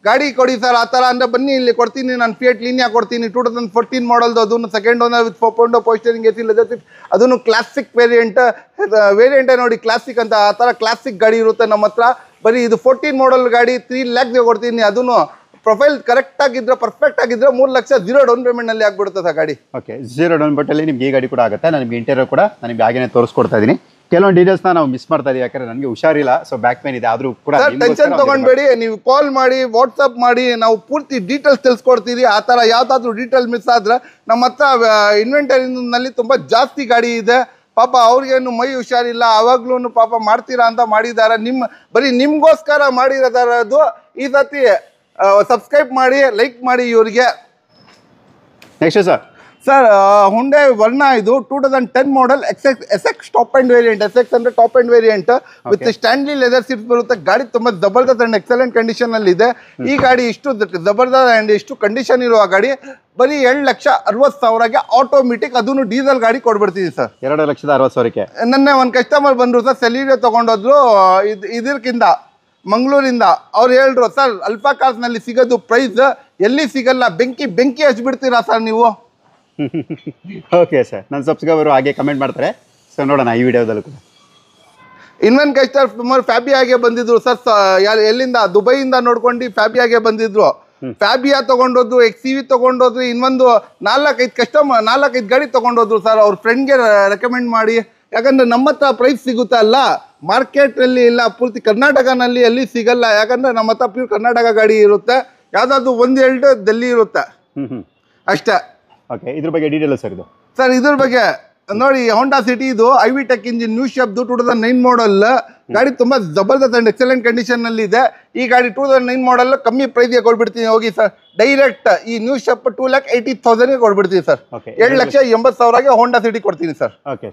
ಗಾಡಿ ಕೊಡಿ ಸರ್ ಆ ಥರ ಅಂದರೆ ಬನ್ನಿ, ಇಲ್ಲಿ ಕೊಡ್ತೀನಿ. ನಾನು ಫಿಯಟ್ ಲೀನಿಯಾ ಕೊಡ್ತೀನಿ 2014 ಮಾಡಲ್ದು. ಅದನ್ನು second owner with 4.0 power steering, AC, leather seat. ಅದನ್ನು ಕ್ಲಾಸಿಕ್ ವೇರಿಯಂಟೇ ನೋಡಿ, ಕ್ಲಾಸಿಕ್ ಅಂತ. ಆ ಥರ ಕ್ಲಾಸಿಕ್ ಗಾಡಿ ಇರುತ್ತೆ ನಮ್ಮ ಹತ್ರ. ಬರೀ ಇದು 14 ಮಾಡಲ್ ಗಾಡಿ 3 lakhಗೆ ಕೊಡ್ತೀನಿ. ಅದನ್ನು ಪ್ರೊಫೈಲ್ ಕರೆಕ್ಟ್ ಆಗಿದ್ರೆ, ಪರ್ಫೆಕ್ಟ್ ಆಗಿದ್ರೆ 3 ಲಕ್ಷ 0 ಡೌನ್ ಪೇಮೆಂಟ್ನಲ್ಲಿ ಆಗ್ಬಿಡುತ್ತೆ ಸರ್ ಗಾಡಿ. ಓಕೆ, 0 ಡೌನ್ ಪೇಮೆಂಟಲ್ಲಿ ನಿಮ್ಗೆ ಈ ಗಾಡಿ ಕೂಡ ಆಗುತ್ತೆ. ನಾನು ನಿಮ್ಗೆ ಇಂಟೀರಿಯರ್ ಕೂಡ ನಾನು ನಿಮ್ಗೆ ಹಾಗೇನೆ ತೋರಿಸ್ಕೊಡ್ತಾ ಇದ್ದೀನಿ. ಕೆಲವೊಂದು ಡೀಟೇಲ್ಸ್ನ ನಾವು ಮಿಸ್ ಮಾಡ್ತಾ ಇದೀವಿ, ಯಾಕಂದ್ರೆ ನನಗೆ ಹುಷಾರಿಲ್ಲ, ಸೊ ಬ್ಯಾಕ್ ಪೇನ್ ಇದೆ. ಆದರೂ ಕೂಡ ಟೆನ್ಷನ್ ತೊಗೊಂಡ್ಬೇಡಿ, ನೀವು ಕಾಲ್ ಮಾಡಿ, ವಾಟ್ಸಪ್ ಮಾಡಿ, ನಾವು ಪೂರ್ತಿ ಡೀಟೇಲ್ಸ್ ತಿಳಿಸ್ಕೊಡ್ತೀವಿ. ಆ ಥರ ಯಾವುದಾದ್ರೂ ಡೀಟೇಲ್ಸ್ ಮಿಸ್ ಆದರೆ ನಮ್ಮ ಹತ್ರ ಇನ್ವೆಂಟರಿನಲ್ಲಿ ತುಂಬ ಜಾಸ್ತಿ ಗಾಡಿ ಇದೆ. ಪಾಪ ಅವ್ರಿಗೇನು ಮೈ ಹುಷಾರಿಲ್ಲ, ಅವಾಗ್ಲೂ ಪಾಪ ಮಾಡ್ತೀರಾ ಅಂತ ಮಾಡಿದ್ದಾರೆ. ಬರೀ ನಿಮಗೋಸ್ಕರ ಮಾಡಿರೋದು. ಈ ಸತಿ ಸಬ್ಸ್ಕ್ರೈಬ್ ಮಾಡಿ, ಲೈಕ್ ಮಾಡಿ ಇವ್ರಿಗೆ. ನೆಕ್ಸ್ಟ್ ಸರ್, ಹುಂಡೈ ವರ್ಣ ಇದು 2010 ಮಾಡಲ್ SX top end variant. SX ಅಂದರೆ top end variant with Stanley leather seats ಬರುತ್ತೆ. ಗಾಡಿ ತುಂಬ ಜಬರ್ದಸ್ತ್ ಆ್ಯಂಡ್ ಎಕ್ಸಲೆಂಟ್ ಕಂಡೀಷನಲ್ಲಿ ಇದೆ. ಈ ಗಾಡಿ ಇಷ್ಟು ಜಬರ್ದಸ್ತ್ ಆ್ಯಂಡ್ ಇಷ್ಟು ಕಂಡೀಷನ್ ಇರುವ ಗಾಡಿ ಬರೀ 7,60,000ಗೆ ಆಟೋಮೆಟಿಕ್, ಅದನ್ನು ಡೀಸೆಲ್ ಗಾಡಿ ಕೊಡ್ಬಿಡ್ತೀವಿ ಸರ್. 2,60,000ಕ್ಕೆ. ನೆನ್ನೆ ಒಂದು ಕಸ್ಟಮರ್ ಬಂದರು ಸರ್, ಸೆಲೀರಿಯೋ ತೊಗೊಂಡೋದ್ರು ಇದಕ್ಕಿಂತ ಮಂಗಳೂರಿಂದ. ಅವ್ರು ಹೇಳಿದ್ರು, ಸರ್ ಅಲ್ಫಾ ಕಾರ್ಸ್ನಲ್ಲಿ ಸಿಗೋದು ಪ್ರೈಸ್ ಎಲ್ಲಿ ಸಿಗಲ್ಲ, ಬೆಂಕಿ ಹಚ್ಬಿಡ್ತೀರಾ ಸರ್ ನೀವು. ಓಕೆ ಸರ್, ನನ್ನ ಸಬ್ಸ್ಕ್ರೈಬರು ಹಾಗೆ ಕಮೆಂಟ್ ಮಾಡ್ತಾರೆ. ಸೊ ನೋಡೋಣ ಈ ವಿಡಿಯೋದಲ್ಲೂ ಕೂಡ. ಇನ್ನೊಂದು ಕಸ್ಟಮರ್ ಫ್ಯಾಬಿಯಾಗೆ ಬಂದಿದ್ರು ಸರ್. ಎಲ್ಲಿಂದ? ದುಬೈಯಿಂದ ನೋಡ್ಕೊಂಡು ಫ್ಯಾಬಿಯಾಗೆ ಬಂದಿದ್ರು. ಫ್ಯಾಬಿಯಾ ತೊಗೊಂಡೋದ್ರು, XCV ತೊಗೊಂಡೋದ್ರು. ಇನ್ನೊಂದು 4-5 ಗಾಡಿ ತೊಗೊಂಡೋದ್ರು ಸರ್. ಅವ್ರ ಫ್ರೆಂಡ್ಗೆ ರೆಕಮೆಂಡ್ ಮಾಡಿ. ಯಾಕಂದರೆ ನಮ್ಮ ಹತ್ರ ಪ್ರೈಸ್ ಸಿಗುತ್ತೆ ಅಲ್ಲ, ಮಾರ್ಕೆಟಲ್ಲಿ ಇಲ್ಲ. ಪೂರ್ತಿ ಕರ್ನಾಟಕನಲ್ಲಿ ಎಲ್ಲಿ ಸಿಗಲ್ಲ. ಯಾಕಂದರೆ ನಮ್ಮ ಹತ್ರ ಪ್ಯೂರ್ ಕರ್ನಾಟಕ ಗಾಡಿ ಇರುತ್ತೆ. ಯಾವುದಾದ್ರು 1-2 ಡೆಲ್ಲಿ ಇರುತ್ತೆ ಅಷ್ಟೇ. ಓಕೆ, ಇದ್ರ ಬಗ್ಗೆ ಡೀಟೇಲ್ ಸರ್ ಇದು? ಸರ್ ಇದ್ರ ಬಗ್ಗೆ ನೋಡಿ, ಹೋಂಡಾ ಸಿಟಿ ಇದು IV ಟೆಕ್ ಇಂಜಿನ್, ನ್ಯೂ ಶೇಪ್ದು 2009 ಮಾಡಲ್ ಗಾಡಿ. ತುಂಬ ಜಬರ್ದಸ್ತ್ ಆ್ಯಂಡ್ ಎಕ್ಸಲೆಂಟ್ ಕಂಡೀಷನ್ನಲ್ಲಿ ಇದೆ. ಈ ಗಾಡಿ 2009 ಮಾಡಲ್ ಕಮ್ಮಿ ಪ್ರೈಸ್ಗೆ ಕೊಟ್ಬಿಡ್ತೀನಿ. ಹೋಗಿ ಸರ್, ಡೈರೆಕ್ಟ್ ಈ ನ್ಯೂ ಶೇಪ್ 2,80,000ಗೆ ಕೊಟ್ಬಿಡ್ತೀನಿ ಸರ್. 7,80,000ಗೆ ಹೋಂಡಾ ಸಿಟಿ ಕೊಡ್ತೀನಿ ಸರ್. ಓಕೆ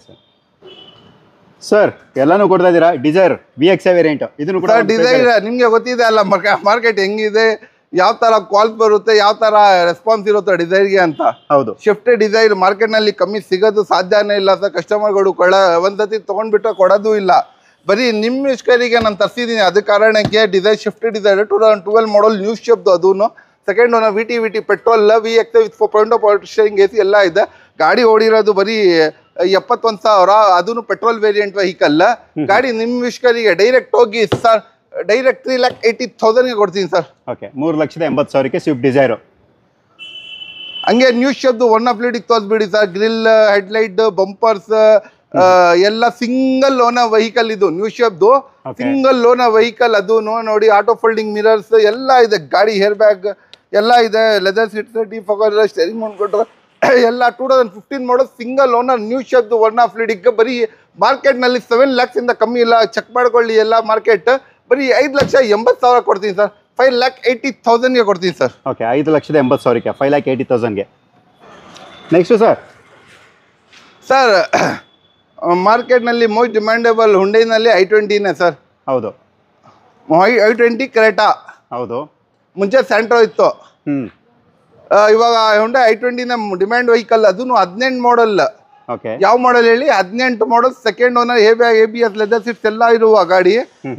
ಸರ್, ಎಲ್ಲಾನು ಕೊಡ್ತಾ ಇದ್ದೀರಾ. ಡಿಸೈರ್ VXI ವೇರಿಯಂಟ್ ಇದನ್ನು ಕೂಡ ಡಿಸೈರ್ ನಿಮಗೆ ಗೊತ್ತಿದೆ ಅಲ್ಲ ಮಾರ್ಕೆಟ್ ಹೆಂಗಿದೆ. ಯಾವ ತರ ಕಾಲ್ಸ್ ಬರುತ್ತೆ, ಯಾವ ತರ ರೆಸ್ಪಾನ್ಸ್ ಇರುತ್ತೆ ಡಿಸೈರ್ಗೆ ಅಂತ. ಹೌದು, ಶಿಫ್ಟ್ ಡಿಸೈರ್ ಮಾರ್ಕೆಟ್ನಲ್ಲಿ ಕಮ್ಮಿ ಸಿಗೋದು ಸಾಧ್ಯನೇ ಇಲ್ಲ ಸರ್. ಕಸ್ಟಮರ್ಗಳು ಒಂದ್ಸತಿ ತೊಗೊಂಡ್ಬಿಟ್ರೆ ಕೊಡೋದು ಇಲ್ಲ. ಬರೀ ನಿಮ್ಮ ಇಷ್ಕರಿಗೆ ನಾನು ತರಿಸಿದ್ದೀನಿ. ಅದ ಕಾರಣಕ್ಕೆ Dzire Swift Dzire 2012 model new ಶೇಪ್ದು. ಅದೂ second owner V T petrol VX with 4.0 power steering AC ಎಲ್ಲ ಇದೆ. ಗಾಡಿ ಓಡಿರೋದು ಬರೀ 71,000. ಅದೂ ಪೆಟ್ರೋಲ್ ವೇರಿಯಂಟ್ ವೆಹಿಕಲ್. ಗಾಡಿ ನಿಮ್ಮ ಇಷ್ಕರಿಗೆ ಡೈರೆಕ್ಟ್ ಹೋಗಿ ಸರ್, ಡೈರೆಕ್ಟ್ 3,80,000ಗೆ ಕೊಡ್ತೀನಿ ಸರ್. ಓಕೆ, 3,80,000ಕ್ಕೆ ಸ್ವಿಫ್ಟ್ ಡಿಸೈರು. ಹಂಗೆ ನ್ಯೂ ಶೇಪ್ದು ಒನ್ ಆಫ್ ಲೀಡಿಗೆ ತೋರಿಸ್ಬಿಡಿ ಸರ್. ಗ್ರಿಲ್, ಹೆಡ್ಲೈಟ್, ಬಂಪರ್ಸ್ ಎಲ್ಲ ಸಿಂಗಲ್ ಓನರ್ ವೆಹಿಕಲ್. ಇದು ನ್ಯೂ ಶೇಪ್ದು ಸಿಂಗಲ್ ಓನರ್ ವೆಹಿಕಲ್. ಅದು ನೋಡಿ, ಆಟೋ ಫೋಲ್ಡಿಂಗ್ ಮಿರರ್ಸ್ ಎಲ್ಲ ಇದೆ. ಗಾಡಿ ಹೇರ್ ಬ್ಯಾಗ್ ಎಲ್ಲ ಇದೆ. ಲೆದರ್ ಸೀಟ್ಸ್, ಡಿಫಾಗರ್, ಸ್ಟೇರಿಂಗ್ ಮಾಡ್ಕೊಟ್ರೆ ಎಲ್ಲ 2015 ಮಾಡಲ್ ಸಿಂಗಲ್ ಓನರ್ ನ್ಯೂ ಶೇಪ್ದು ಒನ್ ಆಫ್ ಲೀಡಿಗೆ ಬರೀ ಮಾರ್ಕೆಟ್ನಲ್ಲಿ 7 lakhs ಇಂದ ಕಮ್ಮಿ ಇಲ್ಲ. ಚೆಕ್ ಮಾಡ್ಕೊಳ್ಳಿ ಎಲ್ಲ ಮಾರ್ಕೆಟ್. ಬರೀ 5,80,000 ಕೊಡ್ತೀನಿ ಸರ್. 5,80,000ಗೆ ಕೊಡ್ತೀನಿ ಸರ್. ಓಕೆ, 5,80,000ಕ್ಕೆ 5,80,000ಗೆ. ನೆಕ್ಸ್ಟ್ ಸರ್ ಮಾರ್ಕೆಟ್ನಲ್ಲಿ ಮೋಸ್ಟ್ ಡಿಮ್ಯಾಂಡೇಬಲ್ ಹುಂಡೈನಲ್ಲಿ i20ನೇ ಸರ್. ಹೌದು, i20 ಕ್ರೆಟಾ. ಹೌದು, ಮುಂಚೆ ಸ್ಯಾಂಟ್ರೋ ಇತ್ತು. ಇವಾಗ ಹುಂಡೈ i20ನೇ ಡಿಮ್ಯಾಂಡ್ ವೆಹಿಕಲ್. ಅದೂ 18 ಮಾಡಲ್. ಓಕೆ, ಯಾವ ಮಾಡಲ್ ಹೇಳಿ? 18 model. Second owner, ABS, leather seats ಎಲ್ಲ ಇರುವ ಗಾಡಿ.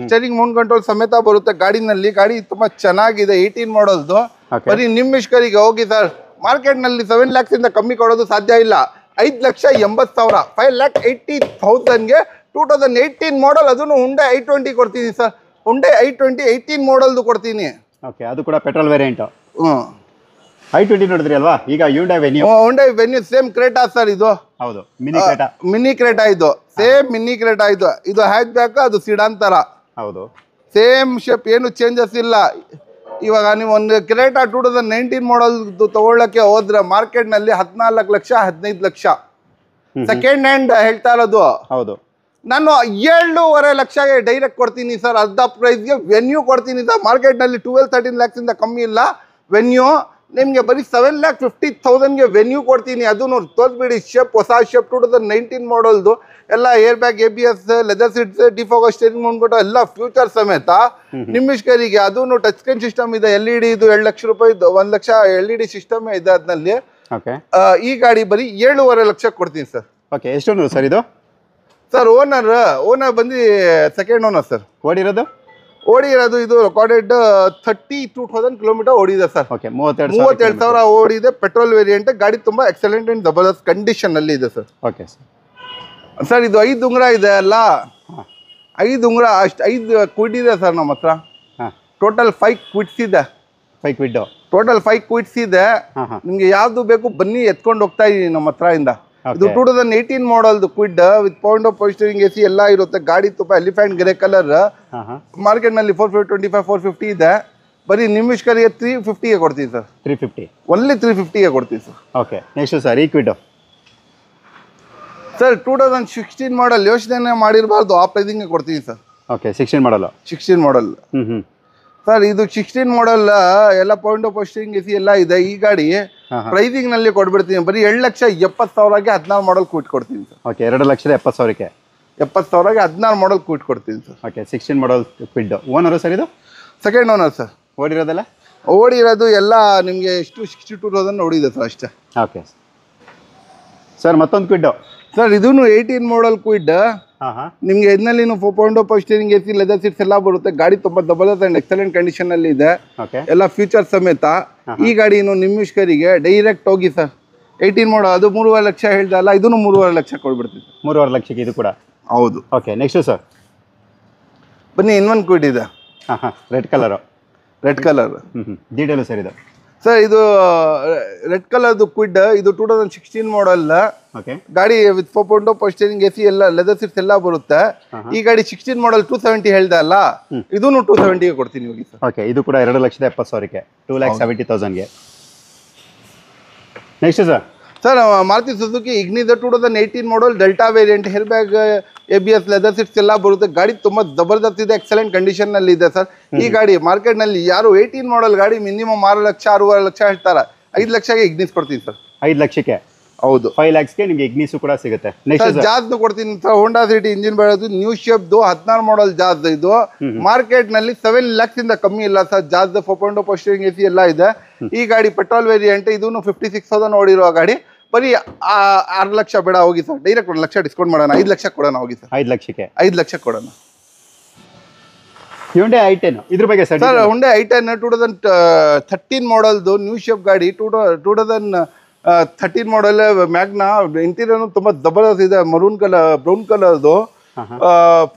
ಸ್ಟೇರಿಂಗ್ ಮೌಂಟ್ ಕಂಟ್ರೋಲ್ ಸಮೇತ ಬರುತ್ತೆ ಗಾಡಿನಲ್ಲಿ. ಗಾಡಿ ತುಂಬಾ ಚೆನ್ನಾಗಿದೆ. 18 ಮಾಡಲ್ದು. ಬರೀ ನಿಮ್ಮ ಇಷ್ಕರಿಗೆ ಹೋಗಿ ಸರ್. ಮಾರ್ಕೆಟ್ನಲ್ಲಿ 7 lakhs ಇಂದ ಕಮ್ಮಿ ಕೊಡೋದು ಸಾಧ್ಯ ಇಲ್ಲ. 5,80,000 5,80,000ಗೆ 2018 ಮಾಡಲ್. ಅದೂ ಹುಂಡೈ i20 ಕೊಡ್ತೀನಿ ಸರ್. ಹುಂಡೈ i20 18 ಮಾಡಲ್ದು ಕೊಡ್ತೀನಿ. ಓಕೆ, ಅದು ಕೂಡ ಪೆಟ್ರೋಲ್ ವೇರಿಯಂಟು. i20 ನೋಡಿದ್ರಿ ಅಲ್ವಾ? ಈಗ Hyundai venue. Hyundai venue same Creta sir. ಇದು ಹೌದು, ಮಿನಿ ಕ್ರೇಟಾ. ಇದು ಸೇಮ್ ಮಿನಿ ಕ್ರೇಟಾ. ಇದು ಹ್ಯಾಚ್ ಬ್ಯಾಕ್, ಅದು ಸಿಡಾನ್ ತರ. ಹೌದು, ಸೇಮ್ ಶೇಪ್, ಏನು ಚೇಂಜಸ್ ಇಲ್ಲ. ಇವಾಗ ನೀವು ಒಂದು ಕ್ರೇಟಾ 2019 ಮಾಡಲ್ ತಗೊಳ್ಳಕ್ಕೆ ಹೋದ್ರೆ ಮಾರ್ಕೆಟ್ನಲ್ಲಿ 14 ಲಕ್ಷ 15 ಲಕ್ಷ ಸೆಕೆಂಡ್ ಹ್ಯಾಂಡ್ ಹೇಳ್ತಾ ಇರೋದು. ಹೌದು, ನಾನು 7.5 ಲಕ್ಷಗೆ ಡೈರೆಕ್ಟ್ ಕೊಡ್ತೀನಿ ಸರ್. ಅರ್ಧ ಪ್ರೈಸ್ಗೆ ವೆನ್ಯೂ ಕೊಡ್ತೀನಿ ಸರ್. ಮಾರ್ಕೆಟ್ನಲ್ಲಿ 12-13 lakhs ಇಂದ ಕಮ್ಮಿ ಇಲ್ಲ ವೆನ್ಯೂ. ನಿಮಗೆ ಬರೀ 7,50,000ಗೆ ವೆನ್ಯೂ ಕೊಡ್ತೀನಿ. ಅದೂ ತೋರಿಸ್ಬಿಡಿ. ಶೇಪ್ ಹೊಸ ಶೇಪ್ 2019 ಮಾಡಲ್ದು. ಎಲ್ಲ air bag, ABS, leather seats, defogger, steering ಮಾಡ್ಬಿಟ್ಟು ಎಲ್ಲ ಫ್ಯೂಚರ್ ಸಮೇತ ನಿಮ್ಮ ಇಷ್ಕರಿಗೆ. ಅದೂ ಟಚ್ ಸ್ಕ್ರೀನ್ ಸಿಸ್ಟಮ್ ಇದೆ. LED ಇದು 2 ಲಕ್ಷ ರೂಪಾಯಿದು 1 ಲಕ್ಷ LED ಸಿಸ್ಟಮ್ ಇದೆ ಅದ್ರಲ್ಲಿ. ಈ ಗಾಡಿ ಬರೀ 7.5 ಲಕ್ಷ ಕೊಡ್ತೀನಿ ಸರ್. ಓಕೆ, ಎಷ್ಟು ಸರ್ ಇದು? ಸರ್ ಓನರ್ ಬಂದು ಸೆಕೆಂಡ್ ಓನರ್ ಸರ್. ಓಡಿರೋದು ಇದು ರೆಕಾರ್ಡೆಡ್ 32,000 ಕಿಲೋಮೀಟರ್ ಓಡಿದೆ ಸರ್. ಓಕೆ, 37,000 ಓಡಿದೆ. Petrol variant. ಗಾಡಿ ತುಂಬಾ ಎಕ್ಸಲೆಂಟ್ ಅಂಡ್ ಜಬರ್ದಸ್ತ್ ಕಂಡೀಷನ್ ಅಲ್ಲಿ ಇದೆ ಸರ್. ಓಕೆ ಸರ್, ಇದು 5 ಉಂಗುರ ಇದೆ ಅಲ್ಲ, 5 ಉಂಗುರ ಅಷ್ಟು 5 ಕ್ವಿಡ್ ಇದೆ ಸರ್ ನಮ್ಮ ಹತ್ರ. ಟೋಟಲ್ 5 ಕ್ವಿಡ್ಸ್ ಇದೆ. 5 ಕ್ವಿಡ್ ಟೋಟಲ್ 5 ಕ್ವಿಡ್ಸ್ ಇದೆ. ನಿಮ್ಗೆ ಯಾವ್ದು ಬೇಕು ಬನ್ನಿ, ಎತ್ಕೊಂಡು ಹೋಗ್ತಾ ಇದೀನಿ ನಮ್ಮ ಹತ್ರ ಇಂದ. ಇದು 2018 ಮಾಡಲ್ದು Kwid with power steering AC ಎಲ್ಲ ಇರುತ್ತೆ. ಗಾಡಿ ತುಂಬಾ ಎಲಿಫೆಂಟ್ ಗ್ರೇ ಕಲರ್. ಮಾರ್ಕೆಟ್ನಲ್ಲಿ 425 450 ಇದೆ. ಬರೀ ನಿಮ್ಮ ಇಷ್ಕರಿಗೆ 350ಗೆ ಕೊಡ್ತೀನಿ ಸರ್. 350 ಓನ್ಲಿ 350ಗೆ ಕೊಡ್ತೀನಿ ಸರ್. ಓಕೆ, ನೆಕ್ಸ್ಟ್ ಸರ್ ಈ ಕ್ವಿಡ್ ಸರ್ 2016 ಮಾಡಲ್. ಯೋಚನೆ ಮಾಡಿರಬಾರ್ದು, ಆ ಪ್ರೈಸಿಂಗ್ ಕೊಡ್ತೀನಿ ಸರ್. ಓಕೆ, 16 ಮಾಡಲ್. 16 ಮಾಡಲ್ ಸರ್. ಇದು 16 ಮಾಡಲ್ ಎಲ್ಲ ಪವರ್ ಸ್ಟೀರಿಂಗ್ AC ಎಲ್ಲ ಇದೆ. ಈ ಗಾಡಿ ಪ್ರೈಸಿಂಗ್ ನಲ್ಲಿ ಕೊಟ್ಬಿಡ್ತೀನಿ. ಬರೀ 7,70,000ಗೆ 16 ಮಾಡಲ್ ಕ್ವಿಟ್ ಕೊಡ್ತೀನಿ ಸರ್. ಓಕೆ, 2,70,000ಕ್ಕೆ 70,000ಗೆ 16 ಮಾಡಲ್ ಕ್ವಿಟ್ ಕೊಡ್ತೀನಿ sir. Okay, 16 model Kwid. Owner sir ಇದು? Second owner sir. ಓಡಿರೋದು ಎಲ್ಲ ನಿಮಗೆ ಎಷ್ಟು 62,000 ಓಡಿದೆ ಸರ್ ಅಷ್ಟೇ. ಓಕೆ ಸರ್, ಮತ್ತೊಂದು ಕ್ವಿಡ್ ಸರ್. ಇದೂ 18 ಮಾಡಲ್ ಕ್ವಿಡ್. ನಿಮಗೆ ಇದರಲ್ಲಿ 4.0 power steering AC, leather seats ಎಲ್ಲ ಬರುತ್ತೆ. ಗಾಡಿ ತುಂಬಾ ಜಬರ್ದಸ್ತ್ ಅಂಡ್ ಎಕ್ಸಲೆಂಟ್ ಕಂಡೀಷನ್ ಅಲ್ಲಿ ಇದೆ. ಎಲ್ಲ ಫ್ಯೂಚರ್ ಸಮೇತ. ಈ ಗಾಡಿ ನಿಮ್ಮ ಇಷ್ಕರಿಗೆ ಡೈರೆಕ್ಟ್ ಹೋಗಿ ಸರ್. 18 ಮಾಡಲ್. ಅದು 3.5 ಲಕ್ಷ ಹೇಳ್ದಲ್ಲ, ಇದೂ 3.5 ಲಕ್ಷ ಕೊಡ್ಬಿಡ್ತೀವಿ. 3.5 ಲಕ್ಷಕ್ಕೆ ಇದು ಕೂಡ? ಹೌದು. ಓಕೆ, ನೆಕ್ಸ್ಟ್ ಸರ್ ಬನ್ನಿ. ಇನ್ನೊಂದು ಕ್ವಿಡ್ ಇದೆ. Red colour. ಡೀಟೇಲು ಸರ್ ಇದು? ಸರ್, ಇದು ರೆಡ್ ಕಲರ್ದು ಕ್ವಿಡ್. ಇದು 2016 ಮಾಡಲ್. ಗಾಡಿ ವಿತ್ 4.0 ಪವರ್ ಸ್ಟೀರಿಂಗ್ AC ಎಲ್ಲ ಲೆದರ್ ಸೀಟ್ಸ್ ಎಲ್ಲ ಬರುತ್ತೆ. ಈ ಗಾಡಿ 16 ಮಾಡಲ್ 270 ಹೇಳ್ದೆ ಅಲ್ಲ, ಇದೂ 270ಗೆ ಕೊಡ್ತೀನಿ ಹೋಗಿ ಸರ್. ಓಕೆ, ಇದು ಕೂಡ 2,70,000ಕ್ಕೆ 2,70,000ಗೆ. ನೆಕ್ಸ್ಟ್ ಸರ್, ಮಾರುತಿ ಸುಜುಕಿ ಇಗ್ನಿದ 2018 model Delta variant. Air bag, ABS, leather seats ಎಲ್ಲ ಬರುತ್ತೆ. ಗಾಡಿ ತುಂಬಾ ಜಬರ್ದಸ್ತ್ ಇದೆ. ಎಕ್ಸಲೆಂಟ್ ಕಂಡೀಷನ್ ನಲ್ಲಿ ಇದೆ ಸರ್. ಈ ಗಾಡಿ ಮಾರ್ಕೆಟ್ ನಲ್ಲಿ ಯಾರು 18 ಮಾಡಲ್ ಗಾಡಿ ಮಿನಿಮಮ್ 6 ಲಕ್ಷ 6.5 ಲಕ್ಷ ಹೇಳ್ತಾರೆ. 5 ಲಕ್ಷಗೆ ಇಗ್ನಿಸ್ ಕೊಡ್ತೀನಿ ಸರ್. 5 ಲಕ್ಷಕ್ಕೆ ಹೌದು 5 lakhsಗೆ ನಿಮಗೆ ಇಗ್ನಿಸು ಕೂಡ ಸಿಗುತ್ತೆ. ನೆಕ್ಸ್ಟ್ ಜಾಜ್ದು ಕೊಡ್ತೀನಿ ಸರ್. ಹೋಂಡಾ ಸಿಟಿ ಇಂಜಿನ್ ಬರೋದು ನ್ಯೂ ಶೇಪ್ದು 16 ಮಾಡಲ್ ಜಾಜ್. ಇದು ಮಾರ್ಕೆಟ್ ನಲ್ಲಿ 7 lakhs ಇಂದ ಕಮ್ಮಿ ಇಲ್ಲ ಸರ್. ಜಾಜ್ 4.0 ಪೋಸ್ಟರಿಂಗ್ AC ಎಲ್ಲ ಇದೆ. ಈ ಗಾಡಿ ಪೆಟ್ರೋಲ್ ವೇರಿಯಂಟ್, ಇದನ್ನು 56,000 ಓಡಿರೋ ಗಾಡಿ. ಬರೀ 6 ಲಕ್ಷ ಬೇಡ, ಹೋಗಿ ಸರ್. ಡೈರೆಕ್ಟ್ 1 ಲಕ್ಷ ಡಿಸ್ಕೌಂಟ್ ಮಾಡೋಣ, 5 ಲಕ್ಷ ಕೊಡೋಣ, ಹೋಗಿ ಸರ್. 5 ಲಕ್ಷಕ್ಕೆ 5 ಲಕ್ಷ ಕೊಡೋಣ. Hyundai i10 ಇದ್ರ ಬಗ್ಗೆ ಸರ್. Hyundai i10 2013 ಮಾಡಲ್ದು ನ್ಯೂ ಶೇಪ್ ಗಾಡಿ. 2013 ಮಾಡಲ್ ಮ್ಯಾಗ್ನಾ. ಇಂಟೀರಿಯರ್ ತುಂಬಾ ಜಬರ್ದಸ್ತ್ ಇದೆ, ಮರೂನ್ ಕಲರ್, ಬ್ರೌನ್ ಕಲರ್ದು.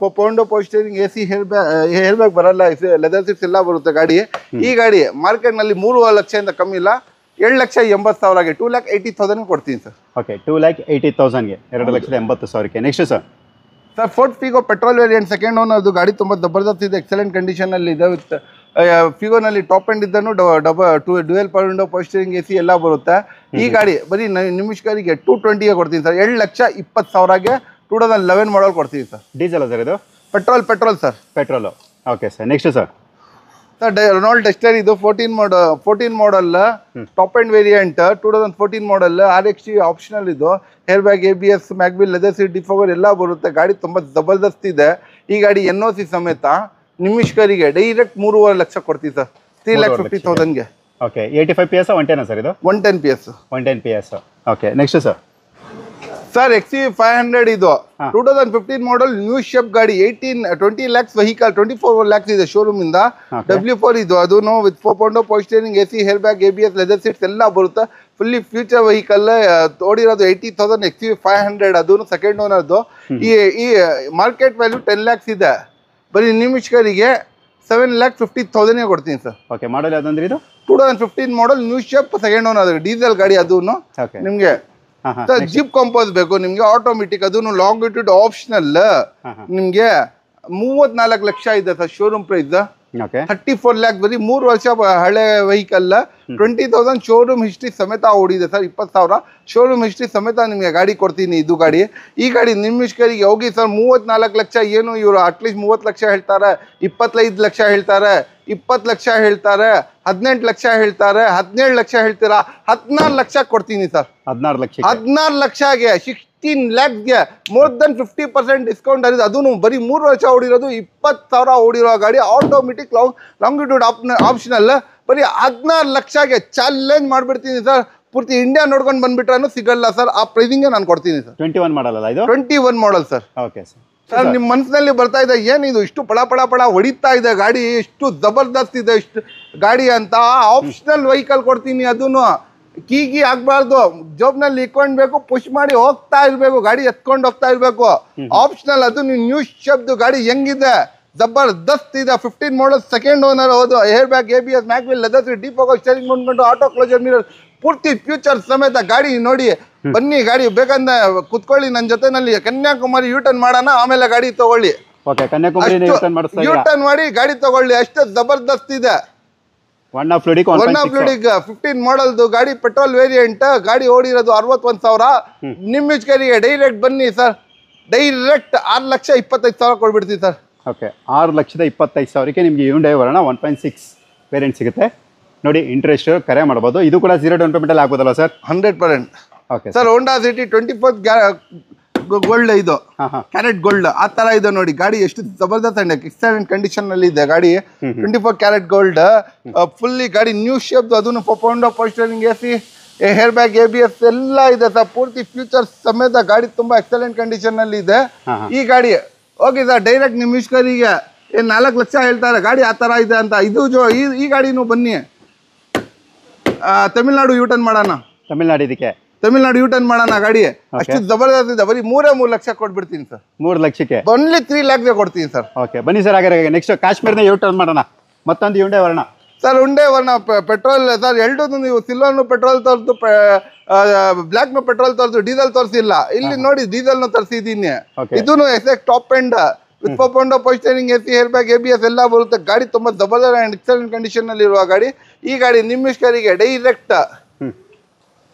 4.0 ಪೋಸ್ಟರಿಂಗ್ AC, ಹೇರ್ ಬ್ಯಾಗ್ ಬರಲ್ಲ, ಲೆದರ್ ಸೀಟ್ಸ್ ಎಲ್ಲ ಬರುತ್ತೆ ಗಾಡಿ. ಈ ಗಾಡಿ ಮಾರ್ಕೆಟ್ ನಲ್ಲಿ 3 ಲಕ್ಷದಿಂದ ಕಮ್ಮಿ ಇಲ್ಲ, 7,80,000ಗೆ 2,80,000 ಕೊಡ್ತೀನಿ ಸರ್. ಓಕೆ, 2,80,000ಗೆ 2,80,000ಕ್ಕೆ. Next sir Ford Figo petrol variant, second owner. ಅದು ಗಾಡಿ ತುಂಬಾ ಜಬರ್ದಸ್ತ್ ಇದೆ, ಎಕ್ಸಲೆಂಟ್ ಕಂಡೀಷನ್ ಅಲ್ಲಿ ಇದೆ. ವಿತ್ ಫಿಗೋನಲ್ಲಿ ಟಾಪ್ ಎಂಡ್ ಇದ್ದನು ಡ್ಯುಯಲ್ ವಿಂಡೋ ಪೋಸ್ಟರಿಂಗ್ AC ಎಲ್ಲ ಬರುತ್ತೆ. ಈ ಗಾಡಿ ಬರೀ ನಿಮಿಷಗಳಿಗೆ 220ಗೆ ಕೊಡ್ತೀನಿ ಸರ್. 7,20,000ಗೆ 2011 ಮಾಡಲ್ ಕೊಡ್ತೀನಿ ಸರ್. ಡೀಸೆಲ್ ಸರ್ ಇದು? Petrol sir. Petrol. Okay sir. Next sir Renault Duster. ಇದು 14 model top end variant, 2014 model. RXT optional. ಇದು air bag, ABS, mag wheel, leather seat, defogger ಎಲ್ಲ ಬರುತ್ತೆ. ಗಾಡಿ ತುಂಬಾ ಜಬರ್ದಸ್ತ್ ಇದೆ. ಈ ಗಾಡಿ NOC ಸಮೇತ ನಿಮಿಷ್ಕರಿಗೆ ಡೈರೆಕ್ಟ್ 3.5 ಲಕ್ಷ ಕೊಡ್ತೀವಿ ಸರ್. 3,50,000ಗೆ. ಓಕೆ, 85 PS 110 ಸರ್ ಇದು? 110 PS. 110 PS. Okay, next sir XUV 500. ಇದು 2015 ಮಾಡಲ್ ನ್ಯೂ ಶೇಪ್ ಗಾಡಿ. 20 lakhs ವೆಹಿಕಲ್, 24 lakhs ಇದೆ ಶೋರೂಮ್ ಇಂದ. W4 ಇದು. ಅದನ್ನು with 4.0 power steering AC, air bag, ABS, leather seats ಎಲ್ಲ ಬರುತ್ತೆ. Fully future vehicle. ಓಡಿರೋದು 80,000 XUV 500. ಅದನ್ನು ಸೆಕೆಂಡ್ ಓನರ್ದು. ಈ ಮಾರ್ಕೆಟ್ ವ್ಯಾಲ್ಯೂ 10 lakhs ಇದೆ. ಬರೀ ನಿಮಿಷ್ಕರಿಗೆ 7,50,000ಗೆ ಕೊಡ್ತೀನಿ ಸರ್. ಓಕೆ, ಮಾಡಲ್ ಯಾವ್ದಂದ್ರೆ ಇದು? 2015 model new shape, second owner, diesel ಗಾಡಿ. ಅದನ್ನು ನಿಮ್ಗೆ ಜಿಪ್ ಕಂಪೋಸ್ ಬೇಕು ನಿಮ್ಗೆ, ಆಟೋಮೆಟಿಕ್. ಅದನ್ನು ಲಾಂಗಿಟ್ಯೂಡ್ ಆಪ್ಷನಲ್. ನಿಮ್ಗೆ 34 ಲಕ್ಷ ಇದೆ ಸರ್ ಶೋರೂಮ್ ಪ್ರೈಸ್. 34 lakh. ಬರೀ 3 ವರ್ಷ ಹಳೆ ವೆಹಿಕಲ್. 20,000 ಶೋರೂಮ್ ಹಿಸ್ಟ್ರಿ ಸಮೇತ ಓಡಿದೆ ಸರ್. 20,000 ಶೋರೂಮ್ ಹಿಸ್ಟ್ರಿ ಸಮೇತ ನಿಮಗೆ ಗಾಡಿ ಕೊಡ್ತೀನಿ. ಇದು ಗಾಡಿ, ಈ ಗಾಡಿ ನಿಮಿಷ್ಕರಿಗೆ ಹೋಗಿ ಸರ್ 34 ಲಕ್ಷ. ಏನು ಇವರು ಅಟ್ಲೀಸ್ಟ್ 30 ಲಕ್ಷ ಹೇಳ್ತಾರೆ, 25 ಲಕ್ಷ ಹೇಳ್ತಾರೆ, 20 ಲಕ್ಷ ಹೇಳ್ತಾರೆ, 18 ಲಕ್ಷ ಹೇಳ್ತಾರೆ, 17 ಲಕ್ಷ ಹೇಳ್ತೀರಾ. 14 ಲಕ್ಷ ಕೊಡ್ತೀನಿ ಸರ್. 14 ಲಕ್ಷಗೆ 16 lakhsಗೆ ಮೋರ್ ದನ್ 50% ಡಿಸ್ಕೌಂಟ್ ಆಗಿದೆ. ಅದನ್ನು ಬರೀ 3 ವರ್ಷ ಓಡಿರೋದು, 20,000 ಓಡಿರೋ ಗಾಡಿ, ಆಟೋಮೆಟಿಕ್, ಲಾಂಗಿಟ್ಯೂಡ್ ಆಪ್ಷನಲ್. ಬರೀ 14 ಲಕ್ಷಗೆ ಚಾಲೆಂಜ್ ಮಾಡ್ಬಿಡ್ತೀನಿ ಸರ್. ಪೂರ್ತಿ ಇಂಡಿಯಾ ನೋಡ್ಕೊಂಡು ಬಂದ್ಬಿಟ್ರೂ ಸಿಗಲ್ಲ ಸರ್. ಆ ಪ್ರೈಸಿಂಗ್ ನಾನು ಕೊಡ್ತೀನಿ ಸರ್. 21 ಮಾಡಲ್ ಅಲ್ಲ ಇದು? 21 model sir. Okay sir. Sir ನಿಮ್ಮ ಮನಸ್ಸಿನಲ್ಲಿ ಬರ್ತಾ ಇದೆ, ಏನಿದು ಇಷ್ಟು ಪಳ ಹೊಡಿತಾ ಇದೆ ಗಾಡಿ, ಇಷ್ಟು ಜಬರ್ದಸ್ತ್ ಇದೆ ಇಷ್ಟು ಗಾಡಿ ಅಂತ. ಆಪ್ಷನಲ್ ವೆಹಿಕಲ್ ಕೊಡ್ತೀನಿ. ಅದನ್ನು ಕೀಗಿ ಆಗ್ಬಾರ್ದು, ಜಾಬ್ನಲ್ಲಿ ಇಟ್ಕೊಂಡ್ಬೇಕು, ಪುಷ್ ಮಾಡಿ ಹೋಗ್ತಾ ಇರ್ಬೇಕು, ಗಾಡಿ ಎತ್ಕೊಂಡು ಹೋಗ್ತಾ ಇರ್ಬೇಕು. ಆಪ್ಷನಲ್. ಅದು ನ್ಯೂ ಶೇಪ್ದು ಗಾಡಿ ಹೆಂಗಿದೆ, ಜಬರ್ದಸ್ತ್ ಇದೆ. 15 ಮಾಡಲ್, ಸೆಕೆಂಡ್ ಓನರ್. ಹೌದು, air bag, ABS, mag wheel, leather seat, defogger, steering ಮುಂದ್ಕೊಂಡು, ಆಟೋ ಕ್ಲೋಸರ್ ಮಿರರ್, ಪೂರ್ತಿ ಫ್ಯೂಚರ್ ಸಮೇತ ಗಾಡಿ ನೋಡಿ. ಬನ್ನಿ, ಗಾಡಿ ಬೇಕಂದ್ರೆ ಕುತ್ಕೊಳ್ಳಿ ನನ್ನ ಜೊತೆನಲ್ಲಿ. ಕನ್ಯಾಕುಮಾರಿ ಯೂಟರ್ನ್ ಮಾಡೋಣ, ಆಮೇಲೆ ಗಾಡಿ ತಗೊಳ್ಳಿ. ಯೂಟರ್ನ್ ಮಾಡಿ ಗಾಡಿ ತಗೊಳ್ಳಿ. ಅಷ್ಟು ಜಬರ್ದಸ್ತ್ ಇದೆ. 15 ಮಾಡಲ್ದು ಗಾಡಿ, ಪೆಟ್ರೋಲ್ ವೇರಿಯಂಟ್. ಗಾಡಿ ಓಡಿರೋದು 61,000. ನಿಮ್ಮಿಚ್ಕರಿಗೆ ಡೈರೆಕ್ಟ್ ಬನ್ನಿ ಸರ್. ಡೈರೆಕ್ಟ್ 6,25,000 ಕೊಡ್ಬಿಡ್ತೀವಿ ಸರ್. ಓಕೆ, 6,25,000ಕ್ಕೆ ನಿಮಗೆ Hyundai Verna 1.6 ವೇರಿಯಂಟ್ ಸಿಗುತ್ತೆ ನೋಡಿ. ಇಂಟ್ರೆಸ್ಟ್ ಕರೆ ಮಾಡ್ಬೋದು. ಇದು ಕೂಡ 0 ಡೌನ್ ಪೇಮೆಂಟ್ ಅಲ್ಲಿ ಆಗ್ಬೋದಲ್ಲ sir? 100%. Okay sir. Honda City 24th gold. ಇದು ಕ್ಯಾರೆಟ್ ಗೋಲ್ಡ್ ಆ ತರ ಇದೆ ನೋಡಿ. ಗಾಡಿ ಎಷ್ಟು ಜಬರ್ದಸ್ತ್ ಅಂಡ್ ಎಕ್ಸಲೆಂಟ್ ಕಂಡೀಷನ್ ಅಲ್ಲಿ ಇದೆ ಗಾಡಿ. 24 ಕ್ಯಾರೆಟ್ ಗೋಲ್ಡ್ ಫುಲ್ಲಿ ಗಾಡಿ ನ್ಯೂ ಶೇಪ್. ಅದನ್ನು 4.0 power steering AC, air bag, ABS ಎಲ್ಲ ಇದೆ ಸರ್. ಪೂರ್ತಿ ಫ್ಯೂಚರ್ಸ್ ಸಮೇತ ಗಾಡಿ ತುಂಬಾ ಎಕ್ಸಲೆಂಟ್ ಕಂಡೀಷನ್ ಅಲ್ಲಿ ಇದೆ. ಈ ಗಾಡಿ ಓಕೆ ಸರ್. ಡೈರೆಕ್ಟ್ ನಿಮಿಷ್ಕರಿಗೆ 4 ಲಕ್ಷ ಹೇಳ್ತಾರೆ ಗಾಡಿ ಆ ತರ ಇದೆ ಅಂತ. ಇದು ಈ ಗಾಡಿನೂ ಬನ್ನಿ, ತಮಿಳ್ನಾಡು ಯೂಟರ್ನ್ ಮಾಡೋಣ. ತಮಿಳ್ನಾಡು ಯೂಟರ್ನ್ ಮಾಡೋಣ ಗಾಡಿ. ಅಷ್ಟು ಜಬರ್ದಸ್ತ್ ಇದೆ. ಬರೀ 3 ಲಕ್ಷ ಕೊಟ್ಬಿಡ್ತೀನಿ ಸರ್. 3 ಲಕ್ಷಕ್ಕೆ ಓನ್ಲಿ 3 lakhsಗೆ ಕೊಡ್ತೀನಿ ಸರ್. ಓಕೆ, ಬನ್ನಿ ಸರ್. ಹಾಗಾದ್ರೆ ನೆಕ್ಸ್ಟ್ ಕಾಶ್ಮೀರ್ನ ಯೂಟರ್ನ್ ಮಾಡೋಣ. ಮತ್ತೊಂದು Hyundai Verna. Sir Hyundai Verna petrol sir. ಎರಡು ನೀವು ಸಿಲ್ವರ್ನು ಪೆಟ್ರೋಲ್ ತೋರಿಸು, ಬ್ಲ್ಯಾಕ್ನು ಪೆಟ್ರೋಲ್ ತೋರಿಸು, ಡೀಸೆಲ್ ತೋರಿಸಿಲ್ಲ. ಇಲ್ಲಿ ನೋಡಿ ಡೀಸೆಲ್ನು ತರಿಸಿದ್ದೀನಿ. ಇದೂ exact top end with 4.0 power steering AC, air bag, ABS ಎಲ್ಲ ಬರುತ್ತೆ. ಗಾಡಿ ತುಂಬಾ ಜಬರ್ದಸ್ತ್ ಅಂಡ್ ಎಕ್ಸಲೆಂಟ್ ಕಂಡೀಷನ್ ಅಲ್ಲಿ ಇರುವ ಗಾಡಿ. ಈ ಗಾಡಿ ನಿಮಿಷ್ಕರಿಗೆ ಡೈರೆಕ್ಟ್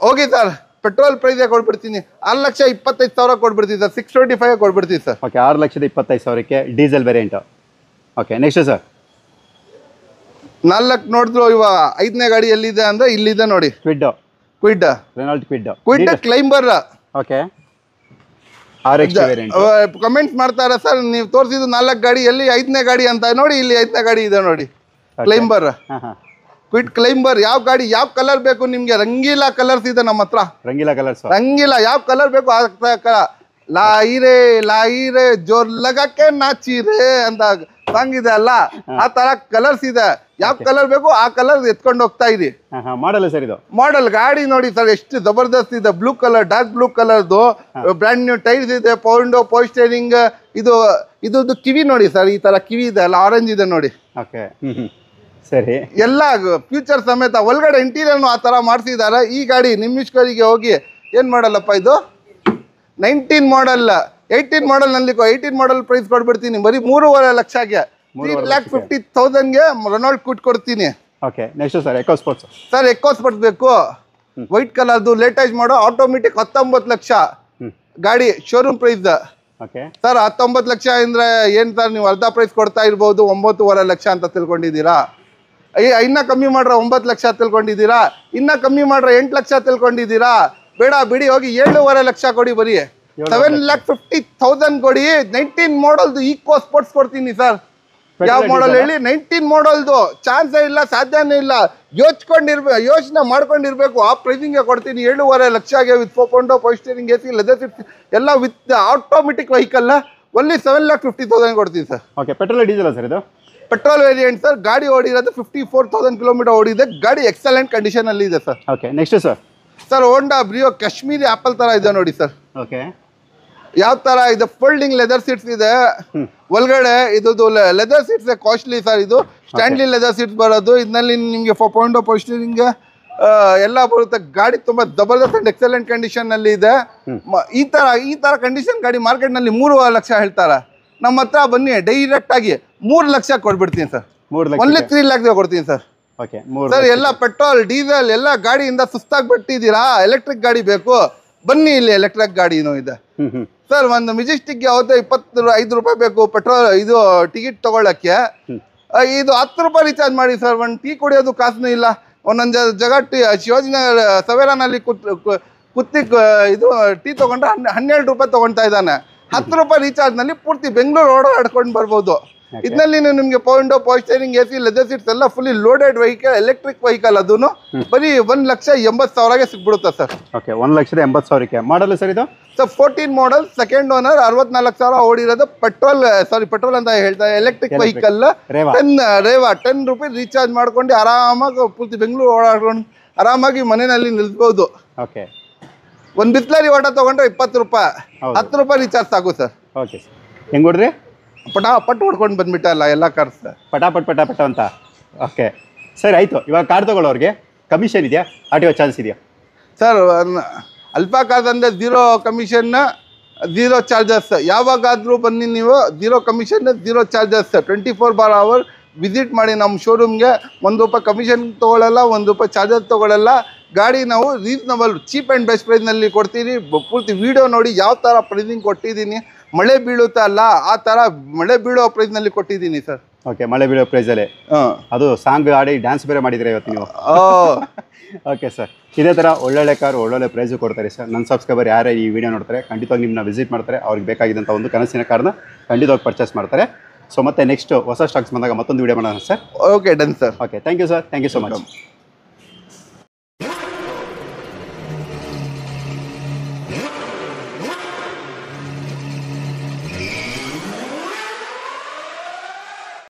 ಹೋಗಿ ಸರ್. ಪೆಟ್ರೋಲ್ ಪ್ರೈಸ್ ಕೊಡ್ಬಿಡ್ತೀನಿ. 6,25,000 ಕೊಡ್ಬಿಡ್ತೀನಿ ಸರ್. 625 ಕೊಡ್ಬಿಡ್ತೀನಿ ಸರ್. ಓಕೆ, 6,25,000ಕ್ಕೆ diesel variant. Okay, next sir 4 ನೋಡಿದ್ರು. ಇವಾಗ 5ನೇ ಗಾಡಿ ಎಲ್ಲಿದೆ ಅಂದ್ರೆ ಇಲ್ಲಿದೆ ನೋಡಿ. Kwid Renault Kwid Kwid Climber. Okay RX variant. Comments ಮಾಡ್ತಾರೆ ಸರ್ ನೀವು ತೋರಿಸಿದ್ದು 4 ಗಾಡಿ ಎಲ್ಲಿ 5ನೇ ಗಾಡಿ ಅಂತ, ನೋಡಿ ಇಲ್ಲಿ 5ನೇ ಗಾಡಿ ಇದೆ ನೋಡಿ, ಕ್ಲೈಂಬರ್. Kwid climber. ಯಾವ ಗಾಡಿ ಯಾವ ಕಲರ್ ಬೇಕು ನಿಮ್ಗೆ? ರಂಗೀಲಾ ಕಲರ್ಸ್ ಇದೆ ನಮ್ಮ ಹತ್ರ. ರಂಗೀಲಾ ಕಲರ್ಸ್, ರಂಗೀಲಾ ಯಾವ ಕಲರ್ ಬೇಕು ಆ ಲಾಯಿರೆ ಜೋರ್ ಲಗಕ್ಕೆ ನಾಚಿರೆ ಅಂತ ಸಾಂಗ್ ಇದೆ ಅಲ್ಲ, ಆ ತರ ಕಲರ್ಸ್ ಇದೆ. ಯಾವ ಕಲರ್ ಬೇಕು ಆ ಕಲರ್ ಎತ್ಕೊಂಡು ಹೋಗ್ತಾ ಇರಿ. ಮಾಡಲ್ಲ ಸರ್ ಇದು ಮಾಡೆಲ್ ಗಾಡಿ ನೋಡಿ ಸರ್ ಎಷ್ಟು ಜಬರ್ದಸ್ತ್ ಇದೆ. ಬ್ಲೂ ಕಲರ್, ಡಾರ್ಕ್ ಬ್ಲೂ ಕಲರ್ದು ಬ್ರ್ಯಾಂಡ್ ನ್ಯೂ ಟೈರ್ಸ್ ಇದೆ, ಪವರ್ ಸ್ಟೇರಿಂಗ್. ಇದು ಕಿವಿ ನೋಡಿ ಸರ್, ಈ ತರ ಕಿವಿ ಇದೆ ಅಲ್ಲ, ಆರೆಂಜ್ ಇದೆ ನೋಡಿ. ಓಕೆ ಸರಿ, ಎಲ್ಲ ಫ್ಯೂಚರ್ ಸಮೇತ. ಒಳಗಡೆ ಇಂಟೀರಿಯರ್ನು ಆ ತರ ಮಾಡಿಸಿದ್ದಾರೆ. ಈ ಗಾಡಿ ನಿಮ್ಮಿಷ್ಕರಿಗೆ ಹೋಗಿ ಏನ್ ಮಾಡಲ್ಲಪ್ಪ, ಇದು 19 ಮಾಡಲ್, 18 ಮಾಡಲ್ ನಲ್ಲಿ 18 ಮಾಡಲ್ ಪ್ರೈಸ್ ಕೊಡ್ಬಿಡ್ತೀನಿ ಬರೀ 3.5 ಲಕ್ಷಕ್ಕೆ. 3,50,000ಗೆ ರೆನಾಲ್ಟ್ ಕ್ವಿಡ್ ಕೊಡ್ತೀನಿ. Okay next sir EcoSports. Sir EcoSports ಬೇಕು, ವೈಟ್ ಕಲರ್ದು ಲೇಟೆಸ್ಟ್ ಮಾಡೋ ಆಟೋಮೆಟಿಕ್ 19 ಲಕ್ಷ ಗಾಡಿ, showroom price. Okay sir 19 lakh ಅಂದ್ರೆ ಏನ್ ಸರ್, ನೀವು ಅರ್ಧ ಪ್ರೈಸ್ ಕೊಡ್ತಾ ಇರ್ಬೋದು, 9.5 ಲಕ್ಷ ಅಂತ ತಿಳ್ಕೊಂಡಿದ್ದೀರಾ? ಇನ್ನ ಕಮ್ಮಿ ಮಾಡ್ರೆ 9 ಲಕ್ಷ ತಿಳ್ಕೊಂಡಿದ್ದೀರಾ? ಇನ್ನ ಕಮ್ಮಿ ಮಾಡ್ರೆ 8 ಲಕ್ಷ ತಿಳ್ಕೊಂಡಿದ್ದೀರಾ? ಬೇಡ ಬಿಡಿ, ಹೋಗಿ 7.5 ಲಕ್ಷ ಕೊಡಿ, ಬರೀ 7,50,000 ಕೊಡಿ. 19 ಮಾಡಲ್ದು ಈಕೋ ಸ್ಪೋರ್ಟ್ಸ್ ಕೊಡ್ತೀನಿ ಸರ್. ಯಾವ ಮಾಡಲ್ ಹೇಳಿ? 19 ಮಾಡಲ್ದು. ಚಾನ್ಸೇ ಇಲ್ಲ, ಸಾಧ್ಯನೇ ಇಲ್ಲ. ಯೋಚನೆ ಮಾಡ್ಕೊಂಡಿರ್ಬೇಕು. ಆ ಪ್ರೈಸಿಂಗ್ಗೆ ಕೊಡ್ತೀನಿ 7.5 ಲಕ್ಷಗೆ, with 4.0 power steering, AC, leather seat ಎಲ್ಲ ವಿತ್ ಆಟೋಮೆಟಿಕ್ ವೆಹಿಕಲ್. ಒನ್ಲಿ 7,50,000 ಕೊಡ್ತೀನಿ sir. Okay petrol diesel sir ಇದು? Petrol variant sir. ಗಾಡಿ ಓಡಿರೋದು 54,000 ಕಿಲೋಮೀಟರ್ ಓಡಿದೆ. ಗಾಡಿ ಎಕ್ಸಲೆಂಟ್ ಕಂಡೀಷನ್ ಅಲ್ಲಿ ಇದೆ sir. Okay next sir. Sir ಹೋಂಡಾ ಬ್ರಿಯೋ ಕಾಶ್ಮೀರಿ ಆಪಲ್ ತರ ಇದೆ ನೋಡಿ ಸರ್. ಓಕೆ ಯಾವ ತರ ಇದೆ? ಫೋಲ್ಡಿಂಗ್ ಲೆದರ್ ಸೀಟ್ಸ್ ಇದೆ ಒಳಗಡೆ. ಇದು ಲೆದರ್ ಸೀಟ್ಸ್ ಕಾಸ್ಟ್ಲಿ ಸರ್. ಇದು ಸ್ಟ್ಯಾಂಡ್ಲಿ ಲೆದರ್ ಸೀಟ್ಸ್ ಬರೋದು. ಇದರಲ್ಲಿ ನಿಮಗೆ 4.0 ಪವರ್ ಸ್ಟೀರಿಂಗ್ ಎಲ್ಲ ಬರುತ್ತೆ. ಗಾಡಿ ತುಂಬಾ ಜಬರ್ದಸ್ತ್ ಅಂಡ್ ಎಕ್ಸಲೆಂಟ್ ಕಂಡೀಷನ್ ಅಲ್ಲಿ ಇದೆ. ಈ ತರ ಕಂಡೀಷನ್ ಗಾಡಿ ಮಾರ್ಕೆಟ್ ನಲ್ಲಿ 3 ಲಕ್ಷ ಹೇಳ್ತಾರೆ. ನಮ್ಮ ಹತ್ರ ಬನ್ನಿ, ಡೈರೆಕ್ಟ್ ಆಗಿ 3 ಲಕ್ಷ ಕೊಡ್ಬಿಡ್ತೀನಿ ಸರ್. ಒನ್ಲಿ 3 ಲ್ಯಾಕ್ ಕೊಡ್ತೀನಿ ಸರ್. ಓಕೆ ಸರ್ ಎಲ್ಲ ಪೆಟ್ರೋಲ್ ಡೀಸೆಲ್ ಎಲ್ಲ ಗಾಡಿಯಿಂದ ಸುಸ್ತಾಗಿ ಬಿಟ್ಟಿದ್ದೀರಾ, ಎಲೆಕ್ಟ್ರಿಕ್ ಗಾಡಿ ಬೇಕು, ಬನ್ನಿ ಇಲ್ಲಿ ಎಲೆಕ್ಟ್ರಿಕ್ ಗಾಡಿನೂ ಇದೆ ಸರ್. ಒಂದು ಮೆಜೆಸ್ಟಿಕ್ಗೆ ಅವತ್ತು 25 ರೂಪಾಯಿ ಬೇಕು ಪೆಟ್ರೋಲ್ ಇದು ಟಿಕೆಟ್ ತಗೊಳ್ಳಕ್ಕೆ. ಇದು 10 ರೂಪಾಯಿ ರೀಚಾರ್ಜ್ ಮಾಡಿ ಸರ್. ಒಂದು ಟೀ ಕುಡಿಯೋದು ಕಾಸು ಇಲ್ಲ. ಒಂದೊಂದು ಜಾಗ ಶಿವಾಜಿನಗರ ಸವೇರಾನಲ್ಲಿ ಕುತ್ತಿ ಇದು ಟೀ ತಗೊಂಡ್ರೆ 12 ರೂಪಾಯಿ ತಗೊಳ್ತಾ ಇದ್ದಾನೆ. 10 ರೂಪಾಯಿ ರೀಚಾರ್ಜ್ ನಲ್ಲಿ ಪೂರ್ತಿ ಬೆಂಗಳೂರು ಓಡಾಡ್ಕೊಂಡು ಬರ್ಬೋದು. ಇದರಲ್ಲಿ ನಿಮಗೆ power steering, AC, leather seats ಎಲ್ಲ fully loaded vehicle, electric vehicle. ಅದನ್ನು ಬರೀ 1,80,000ಗೆ ಸಿಗ್ಬಿಡುತ್ತೆ ಸರ್. ಓಕೆ 1,80,000ಕ್ಕೆ. ಮಾಡಲ್ಲ ಸರ್ ಇದು? ಸರ್ 14 ಮಾಡಲ್, ಸೆಕೆಂಡ್ ಓನರ್, 64,000 ಓಡಿರೋದು. ಪೆಟ್ರೋಲ್ ಅಂತ ಹೇಳ್ತಾರೆ, ಎಲೆಕ್ಟ್ರಿಕ್ ವೆಹಿಕಲ್. ರೇವಾ 10 ರೂಪಾಯಿ ರೀಚಾರ್ಜ್ ಮಾಡ್ಕೊಂಡು ಆರಾಮಾಗಿ ಪೂರ್ತಿ ಬೆಂಗಳೂರು ಓಡಾಡ್ಕೊಂಡು ಆರಾಮಾಗಿ ಮನೆಯಲ್ಲಿ ನಿಲ್ಸ್ಬೋದು. ಓಕೆ ಒಂದು ಬಿಸ್ಲರಿ ವಾಟರ್ ತಗೊಂಡ್ರೆ 20 ರೂಪಾಯಿ, 10 ರೂಪಾಯಿ ರೀಚಾರ್ಜ್ ಸಾಕು ಸರ್. ಓಕೆ ಹೆಂಗ್ ಕೊಡ್ರಿ? ಪಟ್ ಹೊಡ್ಕೊಂಡು ಬಂದ್ಬಿಟ್ಟಲ್ಲ ಎಲ್ಲ ಕಾರ್ಸ್ ಪಟ ಅಂತ. ಓಕೆ ಸರಿ ಆಯಿತು. ಇವಾಗ ಕಾರ್ ತಗೊಳ್ಳೋರಿಗೆ ಕಮಿಷನ್ ಇದೆಯಾ? RTO ಚಾರ್ಜಸ್ ಇದೆಯಾ ಸರ್? ಅಲ್ಫಾ ಕಾರ್ಸ್ ಅಂದರೆ 0 ಕಮಿಷನ್, 0 ಚಾರ್ಜಸ್. ಯಾವಾಗಾದರೂ ಬನ್ನಿ ನೀವು, 0 ಕಮಿಷನ್, 0 ಚಾರ್ಜಸ್. 24/7 ವಿಸಿಟ್ ಮಾಡಿ ನಮ್ಮ ಶೋರೂಮ್ಗೆ. 1 ರೂಪಾಯಿ ಕಮಿಷನ್ ತೊಗೊಳ್ಳಲ್ಲ, 1 ರೂಪಾಯಿ ಚಾರ್ಜಸ್ ತೊಗೊಳ್ಳಲ್ಲ. ಗಾಡಿ ನಾವು ರೀಸನಬಲ್ ಚೀಪ್ ಆ್ಯಂಡ್ ಬೆಸ್ಟ್ ಪ್ರೈಸ್ನಲ್ಲಿ ಕೊಡ್ತೀವಿ. ಪೂರ್ತಿ ವಿಡಿಯೋ ನೋಡಿ ಯಾವ ಥರ ಪ್ರೈಸಿಂಗ್ ಕೊಟ್ಟಿದ್ದೀನಿ. ಮಳೆ ಬೀಳುತ್ತಾ ಅಲ್ಲ ಆ ಥರ ಮಳೆ ಬೀಳೋ ಪ್ರೈಸ್ನಲ್ಲಿ ಕೊಟ್ಟಿದ್ದೀನಿ ಸರ್. ಓಕೆ ಮಳೆ ಬೀಳೋ ಪ್ರೈಸಲ್ಲಿ ಅದು ಸಾಂಗ್ ಆಡಿ ಡ್ಯಾನ್ಸ್ ಬೇರೆ ಮಾಡಿದ್ರೆ ಇವತ್ತು ನೀವು. ಓಕೆ ಸರ್, ಇದೇ ಥರ ಒಳ್ಳೊಳ್ಳೆ ಕಾರು ಒಳ್ಳೊಳ್ಳೆ ಪ್ರೈಸು ಕೊಡ್ತಾರೆ ಸರ್. ನನ್ನ ಸಬ್ಸ್ಕ್ರೈಬರ್ ಯಾರೇ ಈ ವಿಡಿಯೋ ನೋಡ್ತಾರೆ ಖಂಡಿತವಾಗಿ ನಿಮ್ಮನ್ನ ವಿಸಿಟ್ ಮಾಡ್ತಾರೆ. ಅವ್ರಿಗೆ ಬೇಕಾಗಿದ್ದಂಥ ಒಂದು ಕನಸಿನ ಕಾರ್ನ ಖಂಡಿತವಾಗಿ ಪರ್ಚೇಸ್ ಮಾಡ್ತಾರೆ. ಸೊ ಮತ್ತೆ ನೆಕ್ಸ್ಟ್ ಹೊಸ ಸ್ಟಾಕ್ಸ್ ಬಂದಾಗ ಮತ್ತೊಂದು ವಿಡಿಯೋ ಮಾಡೋಣ sir. Okay done sir. Okay thank you sir, thank you so much.